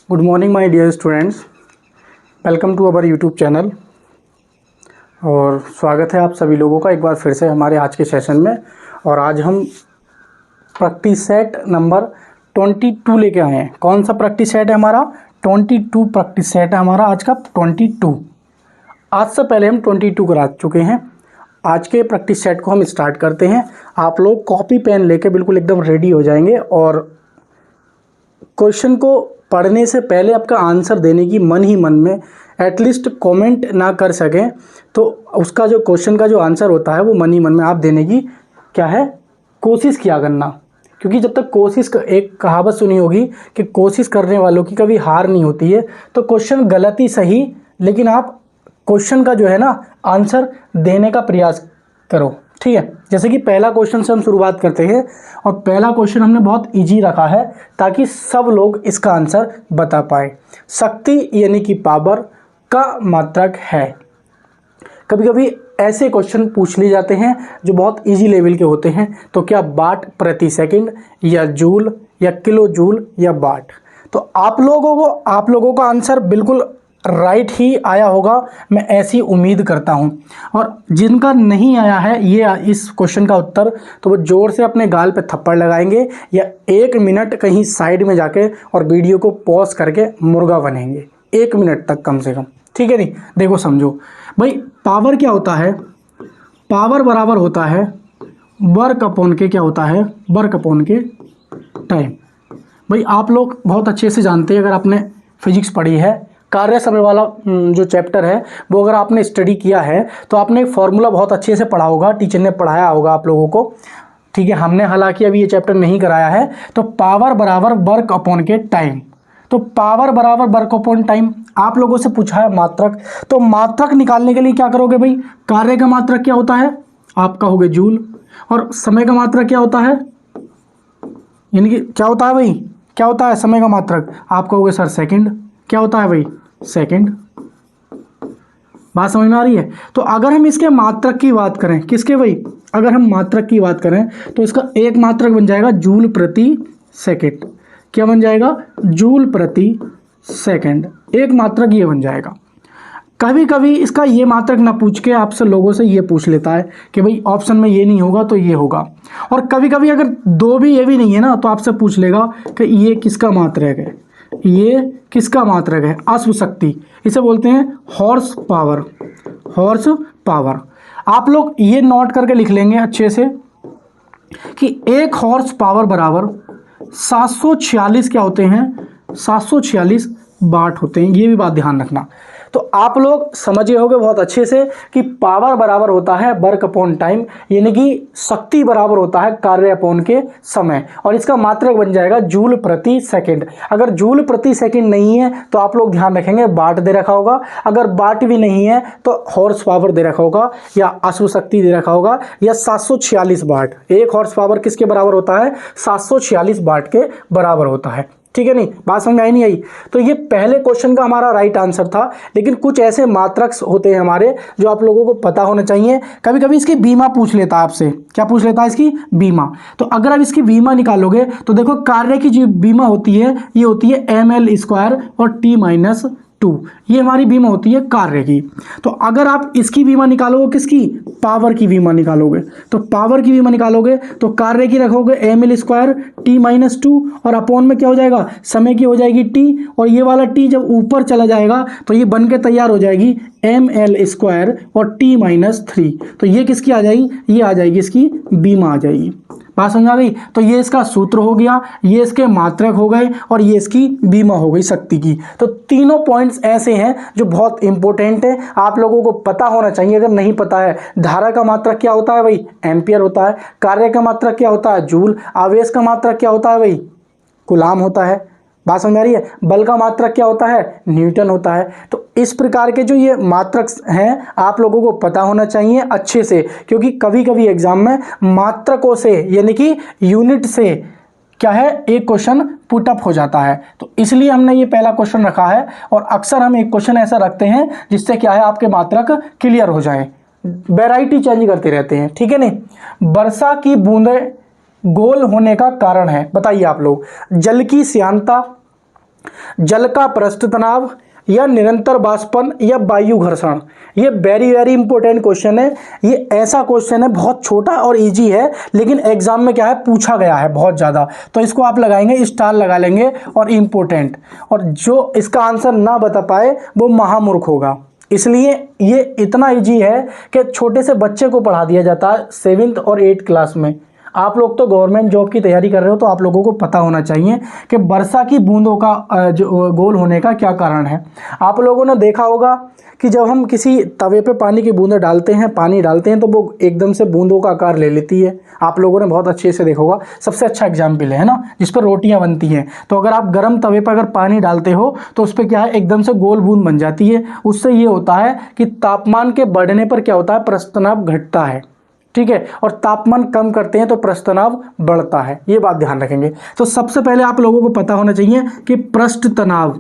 Good morning my dear students, welcome to our YouTube channel. और स्वागत है आप सभी लोगों का एक बार फिर से हमारे आज के सेशन में। और आज हम प्रैक्टिस सेट नंबर 22 लेके आए हैं। कौन सा प्रैक्टिस सेट है हमारा? 22 प्रैक्टिस सेट है हमारा आज का 22। आज से पहले हम 22 करा चुके हैं। आज के प्रैक्टिस सेट को हम स्टार्ट करते हैं। आप लोग कॉपी पेन लेके बिल्कुल एकदम रेडी हो जाएंगे और क्वेश्चन को पढ़ने से पहले आपका आंसर देने की मन ही मन में एटलीस्ट कमेंट ना कर सकें तो उसका जो क्वेश्चन का जो आंसर होता है वो मन ही मन में आप देने की क्या है कोशिश किया करना। क्योंकि जब तक कोशिश एक कहावत सुनी होगी कि कोशिश करने वालों की कभी हार नहीं होती है। तो क्वेश्चन गलत ही सही, लेकिन आप क्वेश्चन का जो है ना आंसर देने का प्रयास करो, ठीक है। जैसे कि पहला क्वेश्चन से हम शुरुआत करते हैं और पहला क्वेश्चन हमने बहुत इजी रखा है ताकि सब लोग इसका आंसर बता पाए। शक्ति यानी कि पावर का मात्रक है। कभी कभी ऐसे क्वेश्चन पूछ लिए जाते हैं जो बहुत इजी लेवल के होते हैं। तो क्या वाट प्रति सेकंड या जूल या किलो जूल या वाट? तो आप लोगों का आंसर बिल्कुल राइट ही आया होगा, मैं ऐसी उम्मीद करता हूं। और जिनका नहीं आया है ये इस क्वेश्चन का उत्तर, तो वो जोर से अपने गाल पे थप्पड़ लगाएंगे या 1 मिनट कहीं साइड में जाके और वीडियो को पॉज करके मुर्गा बनेंगे 1 मिनट तक कम से कम, ठीक है। नहीं देखो समझो भाई, पावर क्या होता है? पावर बराबर होता है वर्क अपॉन के क्या होता है? वर्क अपॉन के टाइम। भाई आप लोग बहुत अच्छे से जानते हैं, अगर आपने फिजिक्स पढ़ी है, कार्य समय वाला जो चैप्टर है वो अगर आपने स्टडी किया है तो आपने एक फॉर्मूला बहुत अच्छे से पढ़ा होगा, टीचर ने पढ़ाया होगा आप लोगों को, ठीक है। हमने हालांकि अभी ये चैप्टर नहीं कराया है। तो पावर बराबर वर्क अपॉन के टाइम। तो पावर बराबर वर्क अपॉन टाइम आप लोगों से पूछा है मात्रक। तो मात्रक निकालने के लिए क्या करोगे भाई? कार्य का मात्रक क्या होता है? आप कहोगे जूल। और समय का मात्रक क्या होता है? यानी कि क्या होता है भाई? क्या होता है समय का मात्रक? आप कहोगे सर सेकंड। क्या होता है भाई? सेकंड। बात समझ में आ रही है? तो अगर हम इसके मात्रक की बात करें, किसके भाई? अगर हम मात्रक की बात करें तो इसका एक मात्रक बन जाएगा जूल प्रति सेकंड। क्या बन जाएगा? जूल प्रति सेकंड। एक मात्रक ये बन जाएगा। कभी कभी इसका ये मात्रक ना पूछ के आपसे लोगों से ये पूछ लेता है कि भाई ऑप्शन में ये नहीं होगा तो ये होगा। और कभी कभी अगर दो भी ये भी नहीं है ना तो आपसे पूछ लेगा कि ये किसका मात्रक है? ये किसका मात्रक है? अश्व शक्ति, इसे बोलते हैं हॉर्स पावर। हॉर्स पावर आप लोग ये नोट करके लिख लेंगे अच्छे से कि एक हॉर्स पावर बराबर 746 क्या होते हैं? 746 वाट होते हैं। ये भी बात ध्यान रखना। तो आप लोग समझ गए होंगे बहुत अच्छे से कि पावर बराबर होता है वर्क अपॉन टाइम, यानी कि शक्ति बराबर होता है कार्य अपॉन के समय, और इसका मात्रक बन जाएगा जूल प्रति सेकंड। अगर जूल प्रति सेकंड नहीं है तो आप लोग ध्यान रखेंगे वाट दे रखा होगा। अगर वाट भी नहीं है तो हॉर्स पावर दे रखा होगा या अश्व शक्ति दे रखा होगा या 746 वाट। एक हॉर्स पावर किसके बराबर होता है? 746 वाट के बराबर होता है, ठीक है। नहीं बात समझ आई नहीं आई? तो ये पहले क्वेश्चन का हमारा राइट आंसर था। लेकिन कुछ ऐसे मात्रक होते हैं हमारे जो आप लोगों को पता होना चाहिए। कभी कभी इसकी बीमा पूछ लेता है आपसे। क्या पूछ लेता है? इसकी बीमा। तो अगर आप इसकी बीमा निकालोगे तो देखो कार्य की जो बीमा होती है ये होती है ml² और t-2। ये हमारी बीमा होती है कार्य की। तो अगर आप इसकी बीमा निकालोगे, किसकी? पावर की बीमा निकालोगे। तो पावर की बीमा निकालोगे तो कार्य की रखोगे ml² t-2 और अपॉन में क्या हो जाएगा? समय की हो जाएगी t, और ये वाला t जब ऊपर चला जाएगा तो ये बन के तैयार हो जाएगी ml² और t-3। तो ये किसकी आ जाएगी? ये आ जाएगी इसकी बीमा आ जाएगी। बात समझ आ गई? तो ये इसका सूत्र हो गया, ये इसके मात्रक हो गए और ये इसकी बीमा हो गई शक्ति की। तो तीनों पॉइंट्स ऐसे हैं जो बहुत इंपॉर्टेंट है, आप लोगों को पता होना चाहिए। अगर नहीं पता है, धारा का मात्रक क्या होता है भाई? एम्पियर होता है। कार्य का मात्रक क्या होता है? जूल। आवेश का मात्रक क्या होता है भाई? कूलाम होता है। बात समझ आ रही है? बल का मात्रक क्या होता है? न्यूटन होता है। तो इस प्रकार के जो ये मात्रक हैं आप लोगों को पता होना चाहिए अच्छे से, क्योंकि कभी कभी एग्जाम में मात्रकों से यानी कि यूनिट से क्या है एक क्वेश्चन पुटअप हो जाता है। तो इसलिए हमने ये पहला क्वेश्चन रखा है। और अक्सर हम एक क्वेश्चन ऐसा रखते हैं जिससे क्या है आपके मात्रक क्लियर हो जाए। वैरायटी चेंज करते रहते हैं, ठीक है। नहीं वर्षा की बूंदें गोल होने का कारण है, बताइए आप लोग। जल की श्यानता, जल का पृष्ठ तनाव या निरंतर वाष्पन या वायु घर्षण। ये वेरी वेरी इंपॉर्टेंट क्वेश्चन है। ये ऐसा क्वेश्चन है, बहुत छोटा और इजी है, लेकिन एग्जाम में क्या है, पूछा गया है बहुत ज़्यादा। तो इसको आप लगाएंगे, स्टार लगा लेंगे और इम्पोर्टेंट। और जो इसका आंसर ना बता पाए वो महामूर्ख होगा। इसलिए ये इतना इजी है कि छोटे से बच्चे को पढ़ा दिया जाता है 7th और 8th क्लास में। आप लोग तो गवर्नमेंट जॉब की तैयारी कर रहे हो, तो आप लोगों को पता होना चाहिए कि वर्षा की बूंदों का जो गोल होने का क्या कारण है। आप लोगों ने देखा होगा कि जब हम किसी तवे पे पानी की बूंदें डालते हैं, पानी डालते हैं, तो वो एकदम से बूंदों का आकार ले लेती है। आप लोगों ने बहुत अच्छे से देखा होगा। सबसे अच्छा एग्जाम्पल है ना, जिस पर रोटियां बनती हैं। तो अगर आप गर्म तवे पर अगर पानी डालते हो तो उस पर क्या है, एकदम से गोल बूंद बन जाती है। उससे ये होता है कि तापमान के बढ़ने पर क्या होता है, पृष्ठ तनाव घटता है, ठीक है। और तापमान कम करते हैं तो पृष्ठ तनाव बढ़ता है। ये बात ध्यान रखेंगे। तो सबसे पहले आप लोगों को पता होना चाहिए कि पृष्ठ तनाव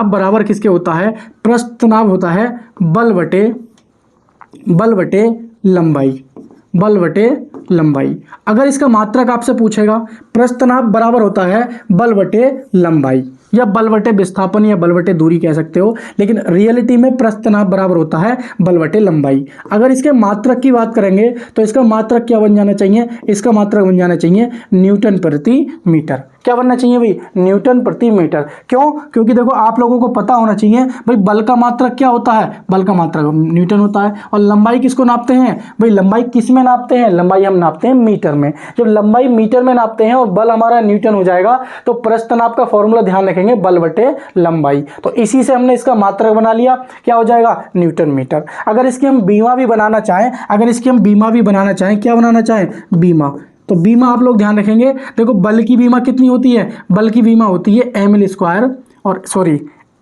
बराबर किसके होता है। पृष्ठ तनाव होता है बल बटे लंबाई। अगर इसका मात्रक आपसे पूछेगा, पृष्ठ तनाव बराबर होता है बल बटे लंबाई, या बल बटे विस्थापन या बल बटे दूरी कह सकते हो, लेकिन रियलिटी में पृष्ठ तनाव बराबर होता है बल बटे लंबाई। अगर इसके मात्रक की बात करेंगे तो इसका मात्रक क्या बन जाना चाहिए, इसका मात्रक बन जाना चाहिए न्यूटन प्रति मीटर। क्या बनना चाहिए भाई, न्यूटन प्रति मीटर। क्यों, क्योंकि देखो आप लोगों को पता होना चाहिए भाई बल का मात्रक क्या होता है, बल का मात्रक न्यूटन होता है। और लंबाई किसको नापते हैं भाई, लंबाई किस में नापते हैं, लंबाई हम नापते हैं मीटर में। जब लंबाई मीटर में नापते हैं और बल हमारा न्यूटन हो जाएगा, तो पृष्ठ तनाव का फॉर्मूला ध्यान रखेंगे बल बटे लंबाई। तो इसी से हमने इसका मात्रक बना लिया, क्या हो जाएगा, न्यूटन मीटर। अगर इसकी हम बीमा भी बनाना चाहें, क्या बनाना चाहें, बीमा, तो बीमा आप लोग ध्यान रखेंगे। देखो बल की बीमा कितनी होती है, बल की बीमा होती है ml² और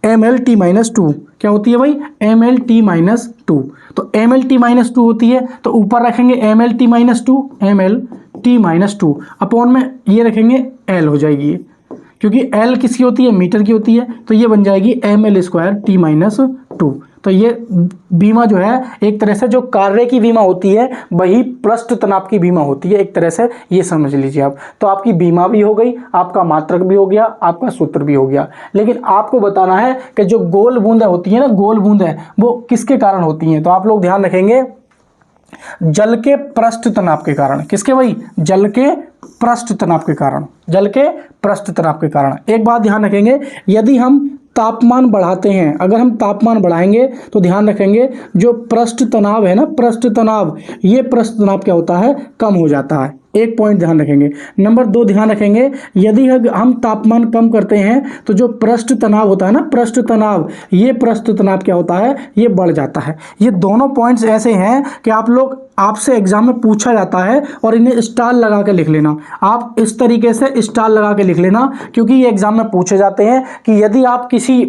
mlt-2। क्या होती है भाई, mlt-2। तो mlt-2 होती है, तो ऊपर रखेंगे mlt-2 अपॉन में ये रखेंगे l हो जाएगी ये, क्योंकि l किसकी होती है, मीटर की होती है। तो ये बन जाएगी ml²t-2। तो ये बीमा जो है एक तरह से जो कार्य की बीमा होती है वही पृष्ठ तनाव की बीमा होती है, एक तरह से ये समझ लीजिए आप। तो आपकी बीमा भी हो गई, आपका मात्रक भी हो गया, आपका सूत्र भी हो गया। लेकिन आपको बताना है कि जो गोल बूंदें होती है ना, गोल बूंदें वो किसके कारण होती हैं। तो आप लोग ध्यान रखेंगे जल के पृष्ठ तनाव के कारण। किसके भाई, जल के पृष्ठ तनाव के कारण, जल के पृष्ठ तनाव के कारण। एक बात ध्यान रखेंगे, यदि हम तापमान बढ़ाते हैं, अगर हम तापमान बढ़ाएंगे तो ध्यान रखेंगे जो पृष्ठ तनाव है ना, पृष्ठ तनाव, ये पृष्ठ तनाव क्या होता है, कम हो जाता है। एक पॉइंट ध्यान रखेंगे। नंबर 2 ध्यान रखेंगे, यदि हम तापमान कम करते हैं तो जो पृष्ठ तनाव होता है ना, पृष्ठ तनाव, ये पृष्ठ तनाव क्या होता है, ये बढ़ जाता है। ये दोनों पॉइंट्स ऐसे हैं कि आपसे एग्जाम में पूछा जाता है और इन्हें स्टार लगा के लिख लेना। आप इस तरीके से स्टार लगा के लिख लेना, क्योंकि ये एग्जाम में पूछे जाते हैं कि यदि आप किसी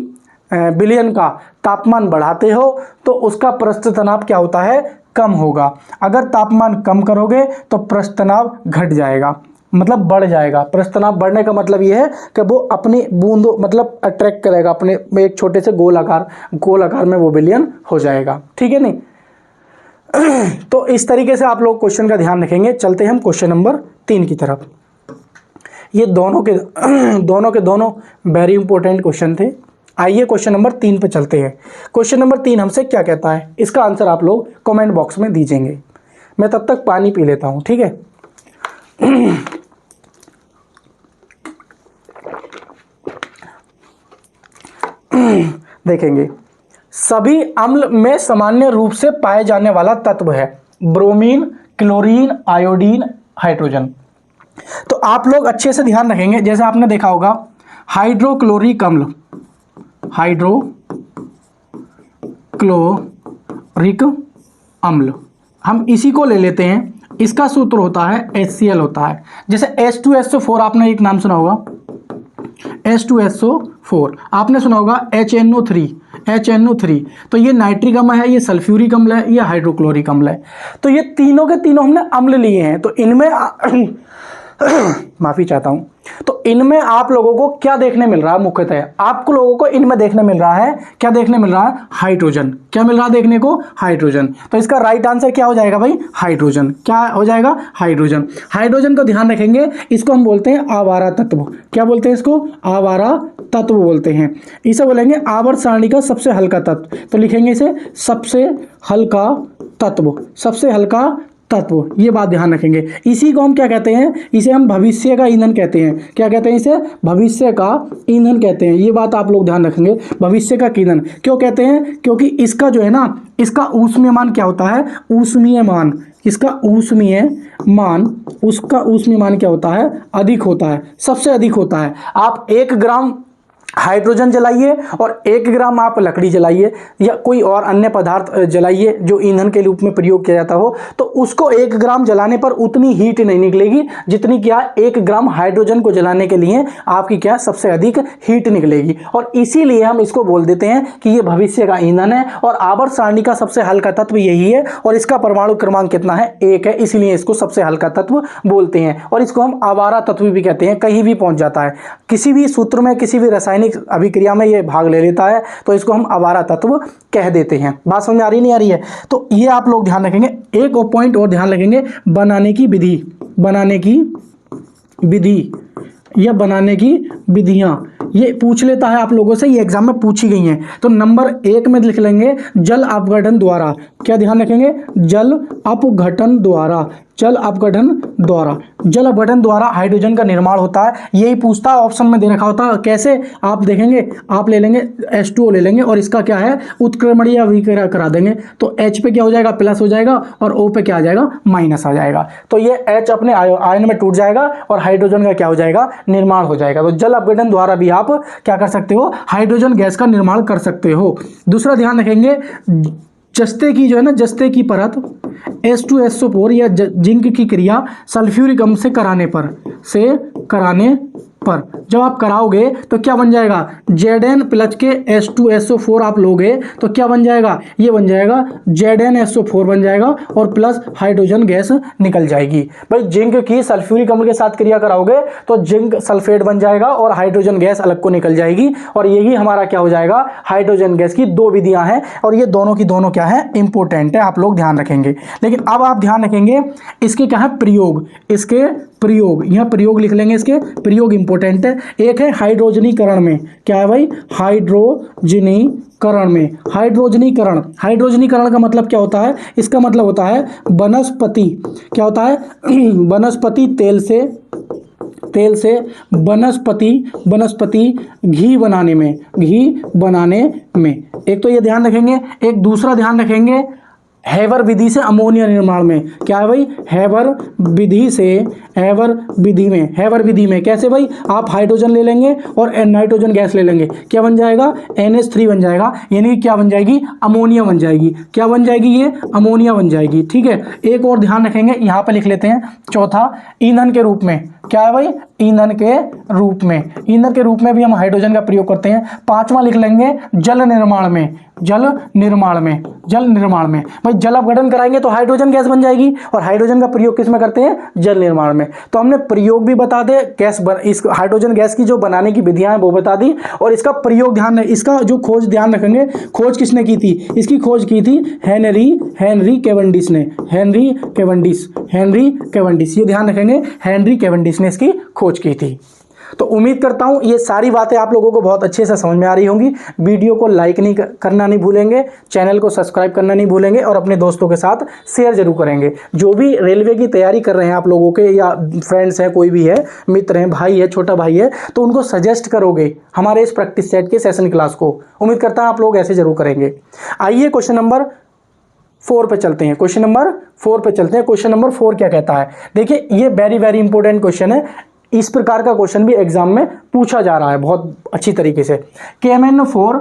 बिलियन का तापमान बढ़ाते हो तो उसका पृष्ठ तनाव क्या होता है, कम होगा। अगर तापमान कम करोगे तो पृष्ठ तनाव घट जाएगा, मतलब बढ़ जाएगा। पृष्ठ तनाव बढ़ने का मतलब ये है कि वो अपनी बूंदों मतलब अट्रैक्ट करेगा अपने एक छोटे से गोल आकार में वो बिलियन हो जाएगा, ठीक है नहीं। तो इस तरीके से आप लोग क्वेश्चन का ध्यान रखेंगे। चलते हैं हम क्वेश्चन नंबर 3 की तरफ। ये दोनों के दोनों वेरी इंपॉर्टेंट क्वेश्चन थे। आइए क्वेश्चन नंबर 3 पे चलते हैं। क्वेश्चन नंबर 3 हमसे क्या कहता है, इसका आंसर आप लोग कमेंट बॉक्स में दीजिएंगे। मैं तब तक पानी पी लेता हूँ, ठीक है। देखेंगे, सभी अम्ल में सामान्य रूप से पाए जाने वाला तत्व है ब्रोमीन, क्लोरीन, आयोडीन, हाइड्रोजन। तो आप लोग अच्छे से ध्यान रखेंगे। जैसे आपने देखा होगा हाइड्रोक्लोरिक अम्ल, हम इसी को ले लेते हैं। इसका सूत्र होता है HCl होता है। जैसे H2SO4 आपने एक नाम सुना होगा, H2SO4 आपने सुना होगा, HNO3। तो ये नाइट्रिक अम्ल है, ये सल्फ्यूरिक अम्ल है, ये हाइड्रोक्लोरिक अम्ल है। तो ये तीनों के तीनों हमने अम्ल लिए हैं। तो इनमें माफ़ी चाहता हूँ। तो इनमें आप लोगों को क्या देखने मिल रहा है, मुख्यतः आपको लोगों को इनमें देखने मिल रहा है, क्या देखने मिल रहा है, हाइड्रोजन। क्या मिल रहा है देखने को, हाइड्रोजन। तो इसका राइट आंसर क्या हो जाएगा भाई, हाइड्रोजन। क्या हो जाएगा, हाइड्रोजन। हाइड्रोजन को ध्यान रखेंगे, इसको हम बोलते हैं आवारा तत्व। क्या बोलते हैं इसको, आवारा तत्व बोलते हैं। इसे बोलेंगे आवर्त सारणी का सबसे हल्का तत्व। तो लिखेंगे इसे सबसे हल्का तत्व, सबसे हल्का तत्व, ये बात ध्यान रखेंगे। इसी को हम क्या कहते हैं, इसे हम भविष्य का ईंधन कहते हैं। क्या कहते हैं इसे, भविष्य का ईंधन कहते हैं। ये बात आप लोग ध्यान रखेंगे, भविष्य का ईंधन क्यों कहते हैं, क्योंकि इसका जो है ना, इसका ऊष्मीय मान क्या होता है, ऊष्मीय मान, इसका ऊष्मीय मान, उसका ऊष्मीय मान क्या होता है, अधिक होता है, सबसे अधिक होता है। आप 1 ग्राम हाइड्रोजन जलाइए और 1 ग्राम आप लकड़ी जलाइए या कोई और अन्य पदार्थ जलाइए जो ईंधन के रूप में प्रयोग किया जाता हो, तो उसको 1 ग्राम जलाने पर उतनी हीट नहीं निकलेगी जितनी क्या 1 ग्राम हाइड्रोजन को जलाने के लिए आपकी क्या सबसे अधिक हीट निकलेगी। और इसीलिए हम इसको बोल देते हैं कि ये भविष्य का ईंधन है और आवर्त सारणी का सबसे हल्का तत्व यही है और इसका परमाणु क्रमांक कितना है, 1 है, इसीलिए इसको सबसे हल्का तत्व बोलते हैं। और इसको हम आवारा तत्व भी कहते हैं, कहीं भी पहुंच जाता है, किसी भी सूत्र में, किसी भी रासायनिक अभिक्रिया में ये भाग ले लेता है, तो इसको हम आवारा तत्व कह देते हैं। बात समझ आ रही नहीं आ रही है, तो ये आप लोग ध्यान रखेंगे। एक और पॉइंट और ध्यान रखेंगे, बनाने की विधि, बनाने की विधि या बनाने की विधियां, ये पूछ लेता है आप लोगों से, ये एग्जाम में पूछी गई हैं। तो नंबर 1 में लिख लेंगे जल अपघटन द्वारा। क्या ध्यान रखेंगे, जल अपघटन द्वारा, जल अपघटन द्वारा, जल अपघटन द्वारा हाइड्रोजन का निर्माण होता है। यही पूछता है, ऑप्शन में दे रखा होता है। कैसे, आप देखेंगे, आप ले लेंगे H2O ले लेंगे और इसका क्या है, उत्क्रमणीय अभिक्रिया करा देंगे, तो H पे क्या हो जाएगा, प्लस हो जाएगा और O पे क्या आ जाएगा, माइनस आ जाएगा। तो ये H अपने आयन में टूट जाएगा और हाइड्रोजन का क्या हो जाएगा, निर्माण हो जाएगा। तो जल अपघटन द्वारा भी आप क्या कर सकते हो, हाइड्रोजन गैस का निर्माण कर सकते हो। दूसरा ध्यान रखेंगे, जस्ते की जो है ना, जस्ते की परत H2SO4 या जिंक की क्रिया सल्फ्यूरिक अम्ल से कराने पर जब आप कराओगे तो क्या बन जाएगा, Zn प्लस के H2SO4 आप लोगे तो क्या बन जाएगा, ये बन जाएगा ZnSO4 बन जाएगा और प्लस हाइड्रोजन गैस निकल जाएगी। भाई जिंक की सल्फ्यूरिक अम्ल के साथ क्रिया कराओगे तो जिंक सल्फेट बन जाएगा और हाइड्रोजन गैस अलग को निकल जाएगी और यही हमारा क्या हो जाएगा, हाइड्रोजन गैस की 2 विधियां हैं और ये दोनों की दोनों क्या है, इंपॉर्टेंट है, आप लोग ध्यान रखेंगे। लेकिन अब आप ध्यान रखेंगे इसके क्या है, प्रयोग, इसके प्रयोग, यह प्रयोग लिख लेंगे, इसके प्रयोग इंपॉर्टेंट है। एक है हाइड्रोजनीकरण में, क्या है भाई, हाइड्रोजनीकरण में, हाइड्रोजनीकरण, हाइड्रोजनीकरण का मतलब क्या होता है, इसका मतलब होता है वनस्पति, क्या होता है, वनस्पति तेल से वनस्पति घी बनाने में, एक तो ये ध्यान रखेंगे। एक दूसरा ध्यान रखेंगे, हैवर विधि से अमोनिया निर्माण में, क्या है भाई, हैवर विधि में कैसे भाई, आप हाइड्रोजन ले लेंगे और नाइट्रोजन गैस ले लेंगे, क्या बन जाएगा, NH3 बन जाएगा, यानी क्या बन जाएगी, अमोनिया बन जाएगी। क्या बन जाएगी, ये अमोनिया बन जाएगी। ठीक है, एक और ध्यान रखेंगे, यहाँ पे लिख लेते हैं चौथा, ईंधन के रूप में, क्या है भाई, ईंधन के रूप में भी हम हाइड्रोजन का प्रयोग करते हैं। 5वां लिख लेंगे जल निर्माण में भाई जल अपघटन कराएंगे तो हाइड्रोजन गैस बन जाएगी और हाइड्रोजन का प्रयोग किस में करते हैं, जल निर्माण में। तो हमने प्रयोग भी बता दे, इस हाइड्रोजन गैस की जो बनाने की विधियां हैं वो बता दी और इसका प्रयोग ध्यान, इसका जो खोज ध्यान रखेंगे, खोज किसने की थी, इसकी खोज की थी हेनरी कैवेंडिश ने, हेनरी कैवेंडिश, ये ध्यान रखेंगे, हेनरी कैवेंडिश ने इसकी खोज की थी। तो उम्मीद करता हूँ ये सारी बातें आप लोगों को बहुत अच्छे से समझ में आ रही होंगी। वीडियो को लाइक करना नहीं भूलेंगे, चैनल को सब्सक्राइब करना नहीं भूलेंगे और अपने दोस्तों के साथ शेयर जरूर करेंगे। जो भी रेलवे की तैयारी कर रहे हैं आप लोगों के, या फ्रेंड्स हैं, कोई भी है, मित्र हैं, भाई है, छोटा भाई है, तो उनको सजेस्ट करोगे हमारे इस प्रैक्टिस सेट के सेशन क्लास को। उम्मीद करता हूँ आप लोग ऐसे जरूर करेंगे। आइए क्वेश्चन नंबर 4 पे चलते हैं। क्वेश्चन नंबर 4 क्या कहता है, देखिए ये वेरी इंपॉर्टेंट क्वेश्चन है। इस प्रकार का क्वेश्चन भी एग्जाम में पूछा जा रहा है बहुत अच्छी तरीके से। KMnO4,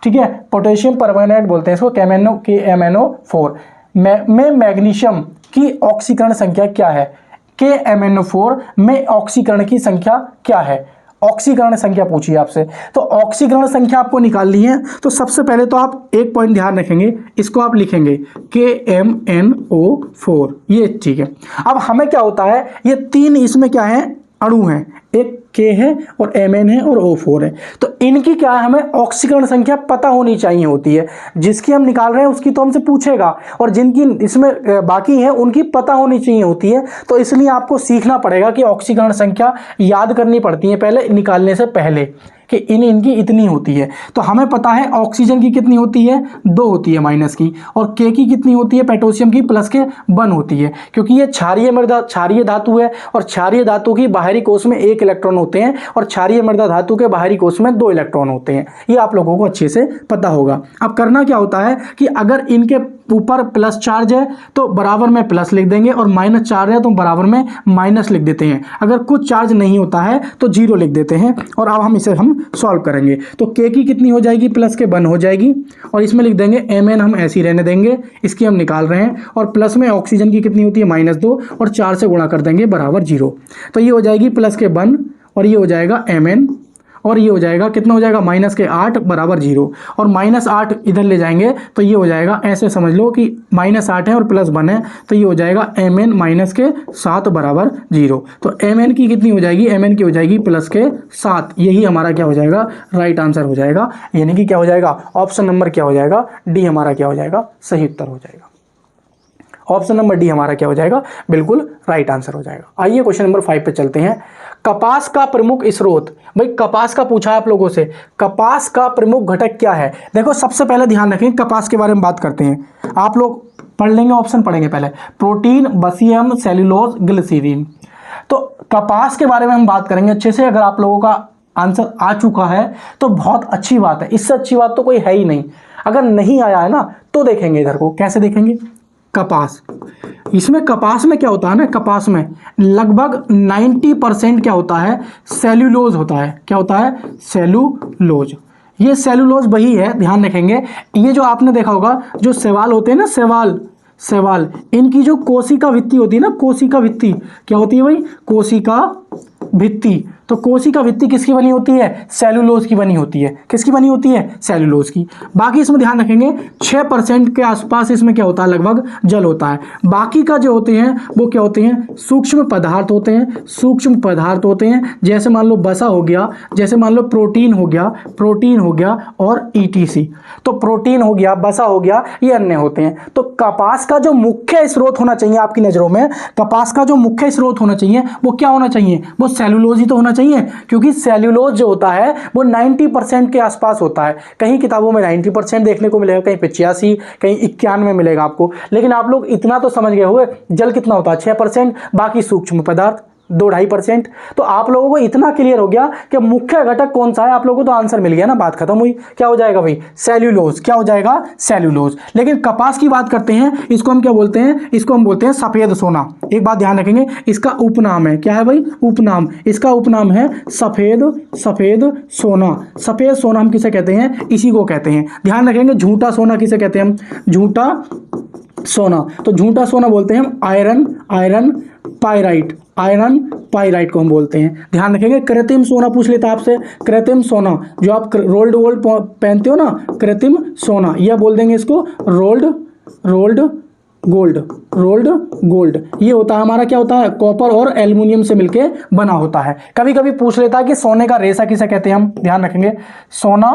ठीक है, पोटेशियम परमैंगनेट बोलते हैं इसको, KMnO4 में मैग्नीशियम की ऑक्सीकरण संख्या क्या है, KMnO4 में ऑक्सीकरण की संख्या क्या है, ऑक्सीकरण संख्या पूछिए आपसे। तो ऑक्सीकरण संख्या आपको निकालनी है, तो सबसे पहले तो आप एक पॉइंट ध्यान रखेंगे, इसको आप लिखेंगे KMnO4, ये ठीक है। अब हमें क्या होता है, ये 3 इसमें क्या है, अणु हैं, एक K है और Mn है और O4 है। तो इनकी क्या है, हमें ऑक्सीकरण संख्या पता होनी चाहिए होती है। जिसकी हम निकाल रहे हैं उसकी तो हमसे पूछेगा, और जिनकी इसमें बाकी है उनकी पता होनी चाहिए होती है। तो इसलिए आपको सीखना पड़ेगा कि ऑक्सीकरण संख्या याद करनी पड़ती है पहले, निकालने से पहले, कि इनकी इतनी होती है। तो हमें पता है ऑक्सीजन की कितनी होती है, 2 होती है माइनस की, और K की कितनी होती है, पोटेशियम की प्लस के 1 होती है, क्योंकि ये क्षारीय मृदा क्षारीय धातु है, और क्षारीय धातु की बाहरी कोश में 1 इलेक्ट्रॉन होते हैं और क्षारीय मृदा धातु के बाहरी कोश में 2 इलेक्ट्रॉन होते हैं। ये आप लोगों को अच्छे से पता होगा। अब करना क्या होता है कि अगर इनके ऊपर प्लस चार्ज है तो बराबर में प्लस लिख देंगे, और माइनस चार्ज है तो बराबर में माइनस लिख देते हैं। अगर कुछ चार्ज नहीं होता है तो 0 लिख देते हैं। और अब हम इसे सॉल्व करेंगे। तो K की कितनी हो जाएगी, प्लस के 1 हो जाएगी, और इसमें लिख देंगे Mn, हम ऐसे ही रहने देंगे, इसकी हम निकाल रहे हैं। और प्लस में ऑक्सीजन की कितनी होती है, -2, और 4 से गुणा कर देंगे बराबर 0। तो ये हो जाएगी प्लस के 1, और ये हो जाएगा Mn, और ये हो जाएगा कितना हो जाएगा, -8 बराबर 0, और -8 इधर ले जाएंगे तो ये हो जाएगा, ऐसे समझ लो कि -8 है और प्लस 1 है, तो ये हो जाएगा Mn -7 बराबर 0। तो Mn की कितनी हो जाएगी, Mn की हो जाएगी +7। यही हमारा क्या हो जाएगा, राइट आंसर हो जाएगा। यानी कि क्या हो जाएगा, ऑप्शन नंबर क्या हो जाएगा, डी हमारा क्या हो जाएगा, सही उत्तर हो जाएगा। ऑप्शन नंबर डी हमारा क्या हो जाएगा, बिल्कुल राइट आंसर हो जाएगा। आइए क्वेश्चन नंबर 5 पे चलते हैं। कपास का प्रमुख स्रोत, भाई कपास का पूछा है आप लोगों से, कपास का प्रमुख घटक क्या है। देखो सबसे पहले ध्यान रखें, कपास के बारे में बात करते हैं। आप लोग पढ़ लेंगे, ऑप्शन पढ़ेंगे पहले, प्रोटीन, बसियम, सेल्यूलोज, ग्लिसरीन। तो कपास के बारे में हम बात करेंगे अच्छे से। अगर आप लोगों का आंसर आ चुका है तो बहुत अच्छी बात है, इससे अच्छी बात तो कोई है ही नहीं। अगर नहीं आया है ना तो देखेंगे इधर को, कैसे देखेंगे, कपास, इसमें कपास में क्या होता है ना, कपास में लगभग 90% क्या होता है, सेल्यूलोज होता है। क्या होता है, सेल्यूलोज। ये सेल्यूलोज वही है, ध्यान रखेंगे। ये जो आपने देखा होगा, जो शैवाल होते हैं ना, शैवाल, इनकी जो कोशिका भित्ति होती है ना, कोशिका भित्ति क्या होती है भाई, कोशिका भित्ति। तो कोशिका भित्ति किसकी बनी होती है, सेल्यूलोज की बनी होती है। किसकी बनी होती है, सेल्यूलोज की। बाकी इसमें ध्यान रखेंगे 6% के आसपास इसमें क्या होता है, लगभग जल होता है। बाकी का जो होते हैं वो क्या होते हैं, सूक्ष्म पदार्थ होते हैं। सूक्ष्म पदार्थ होते हैं, जैसे मान लो वसा हो गया, जैसे मान लो प्रोटीन हो गया और ETC। तो प्रोटीन हो गया, वसा हो गया, ये अन्य होते हैं। तो कपास का जो मुख्य स्रोत होना चाहिए आपकी नजरों में, कपास का जो मुख्य स्रोत होना चाहिए वो क्या होना चाहिए, वो सेल्यूलोज ही तो होना चाहिए, क्योंकि सेल्यूलोज जो होता है वो 90% के आसपास होता है। कहीं किताबों में 90% देखने को मिलेगा, कहीं 85, कहीं 91 मिलेगा आपको। लेकिन आप लोग इतना तो समझ गए होंगे, जल कितना होता है, 6%, बाकी सूक्ष्म पदार्थ 2-2.5%। तो आप लोगों को इतना क्लियर हो गया कि मुख्य घटक कौन सा है, आप लोगों को तो आंसर मिल गया ना, बात खत्म हुई। क्या हो जाएगा भाई, सेल्यूलोज। क्या हो जाएगा, सेल्यूलोज। लेकिन कपास की बात करते हैं, इसको हम क्या बोलते हैं, इसको हम बोलते हैं सफेद सोना। एक बात ध्यान रखेंगे, इसका उपनाम है, क्या है भाई, उपनाम, इसका उपनाम है सफेद सोना। सफेद सोना हम किसे कहते हैं, इसी को कहते हैं। ध्यान रखेंगे, झूठा सोना किसे कहते हैं हम, झूठा सोना। तो झूठा सोना बोलते हैं हम आयरन पाइराइट को हम बोलते हैं। ध्यान रखेंगे, कृत्रिम सोना पूछ लेता आपसे, कृत्रिम सोना जो आप रोल्ड गोल्ड पहनते हो ना, कृत्रिम सोना, यह बोल देंगे इसको रोल्ड गोल्ड। ये होता है हमारा, क्या होता है, कॉपर और एल्युमिनियम से मिलके बना होता है। कभी कभी पूछ लेता है कि सोने का रेशा किसे कहते हैं हम, ध्यान रखेंगे, सोना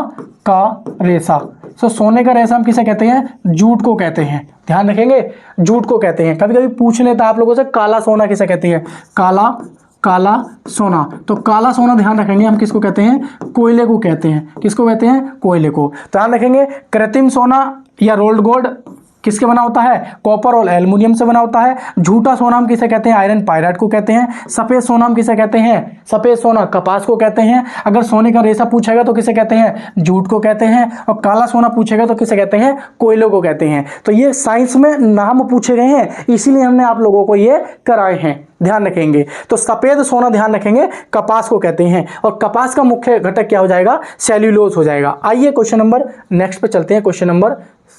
का रेशा। तो सोने का रेशा हम किसे कहते हैं, जूट को कहते हैं। ध्यान रखेंगे, जूट को कहते हैं। कभी कभी पूछ लेता है आप लोगों से, काला सोना किसे कहते हैं, काला सोना। तो काला सोना ध्यान रखेंगे हम किसको कहते हैं, कोयले को कहते हैं। किसको कहते हैं, कोयले को। ध्यान रखेंगे, कृत्रिम सोना या रोल्ड गोल्ड किसके बना होता है, कॉपर और एल्युमिनियम से बना होता है। झूठा सोना हम किसे कहते हैं, आयरन पाइराइट को कहते हैं। सफेद सोना हम किसे कहते हैं, सफेद सोना कपास को कहते हैं। अगर सोने का रेशा पूछेगा तो किसे कहते हैं, जूट को कहते हैं। और काला सोना पूछेगा तो किसे कहते हैं, कोयलों को कहते हैं। तो ये साइंस में नाम पूछे गए हैं, इसीलिए हमने आप लोगों को ये कराए हैं। ध्यान रखेंगे, तो सफेद सोना ध्यान रखेंगे कपास को कहते हैं, और कपास का मुख्य घटक क्या हो जाएगा, सेल्यूलोज हो जाएगा। आइए क्वेश्चन नंबर नेक्स्ट पे चलते हैं, क्वेश्चन नंबर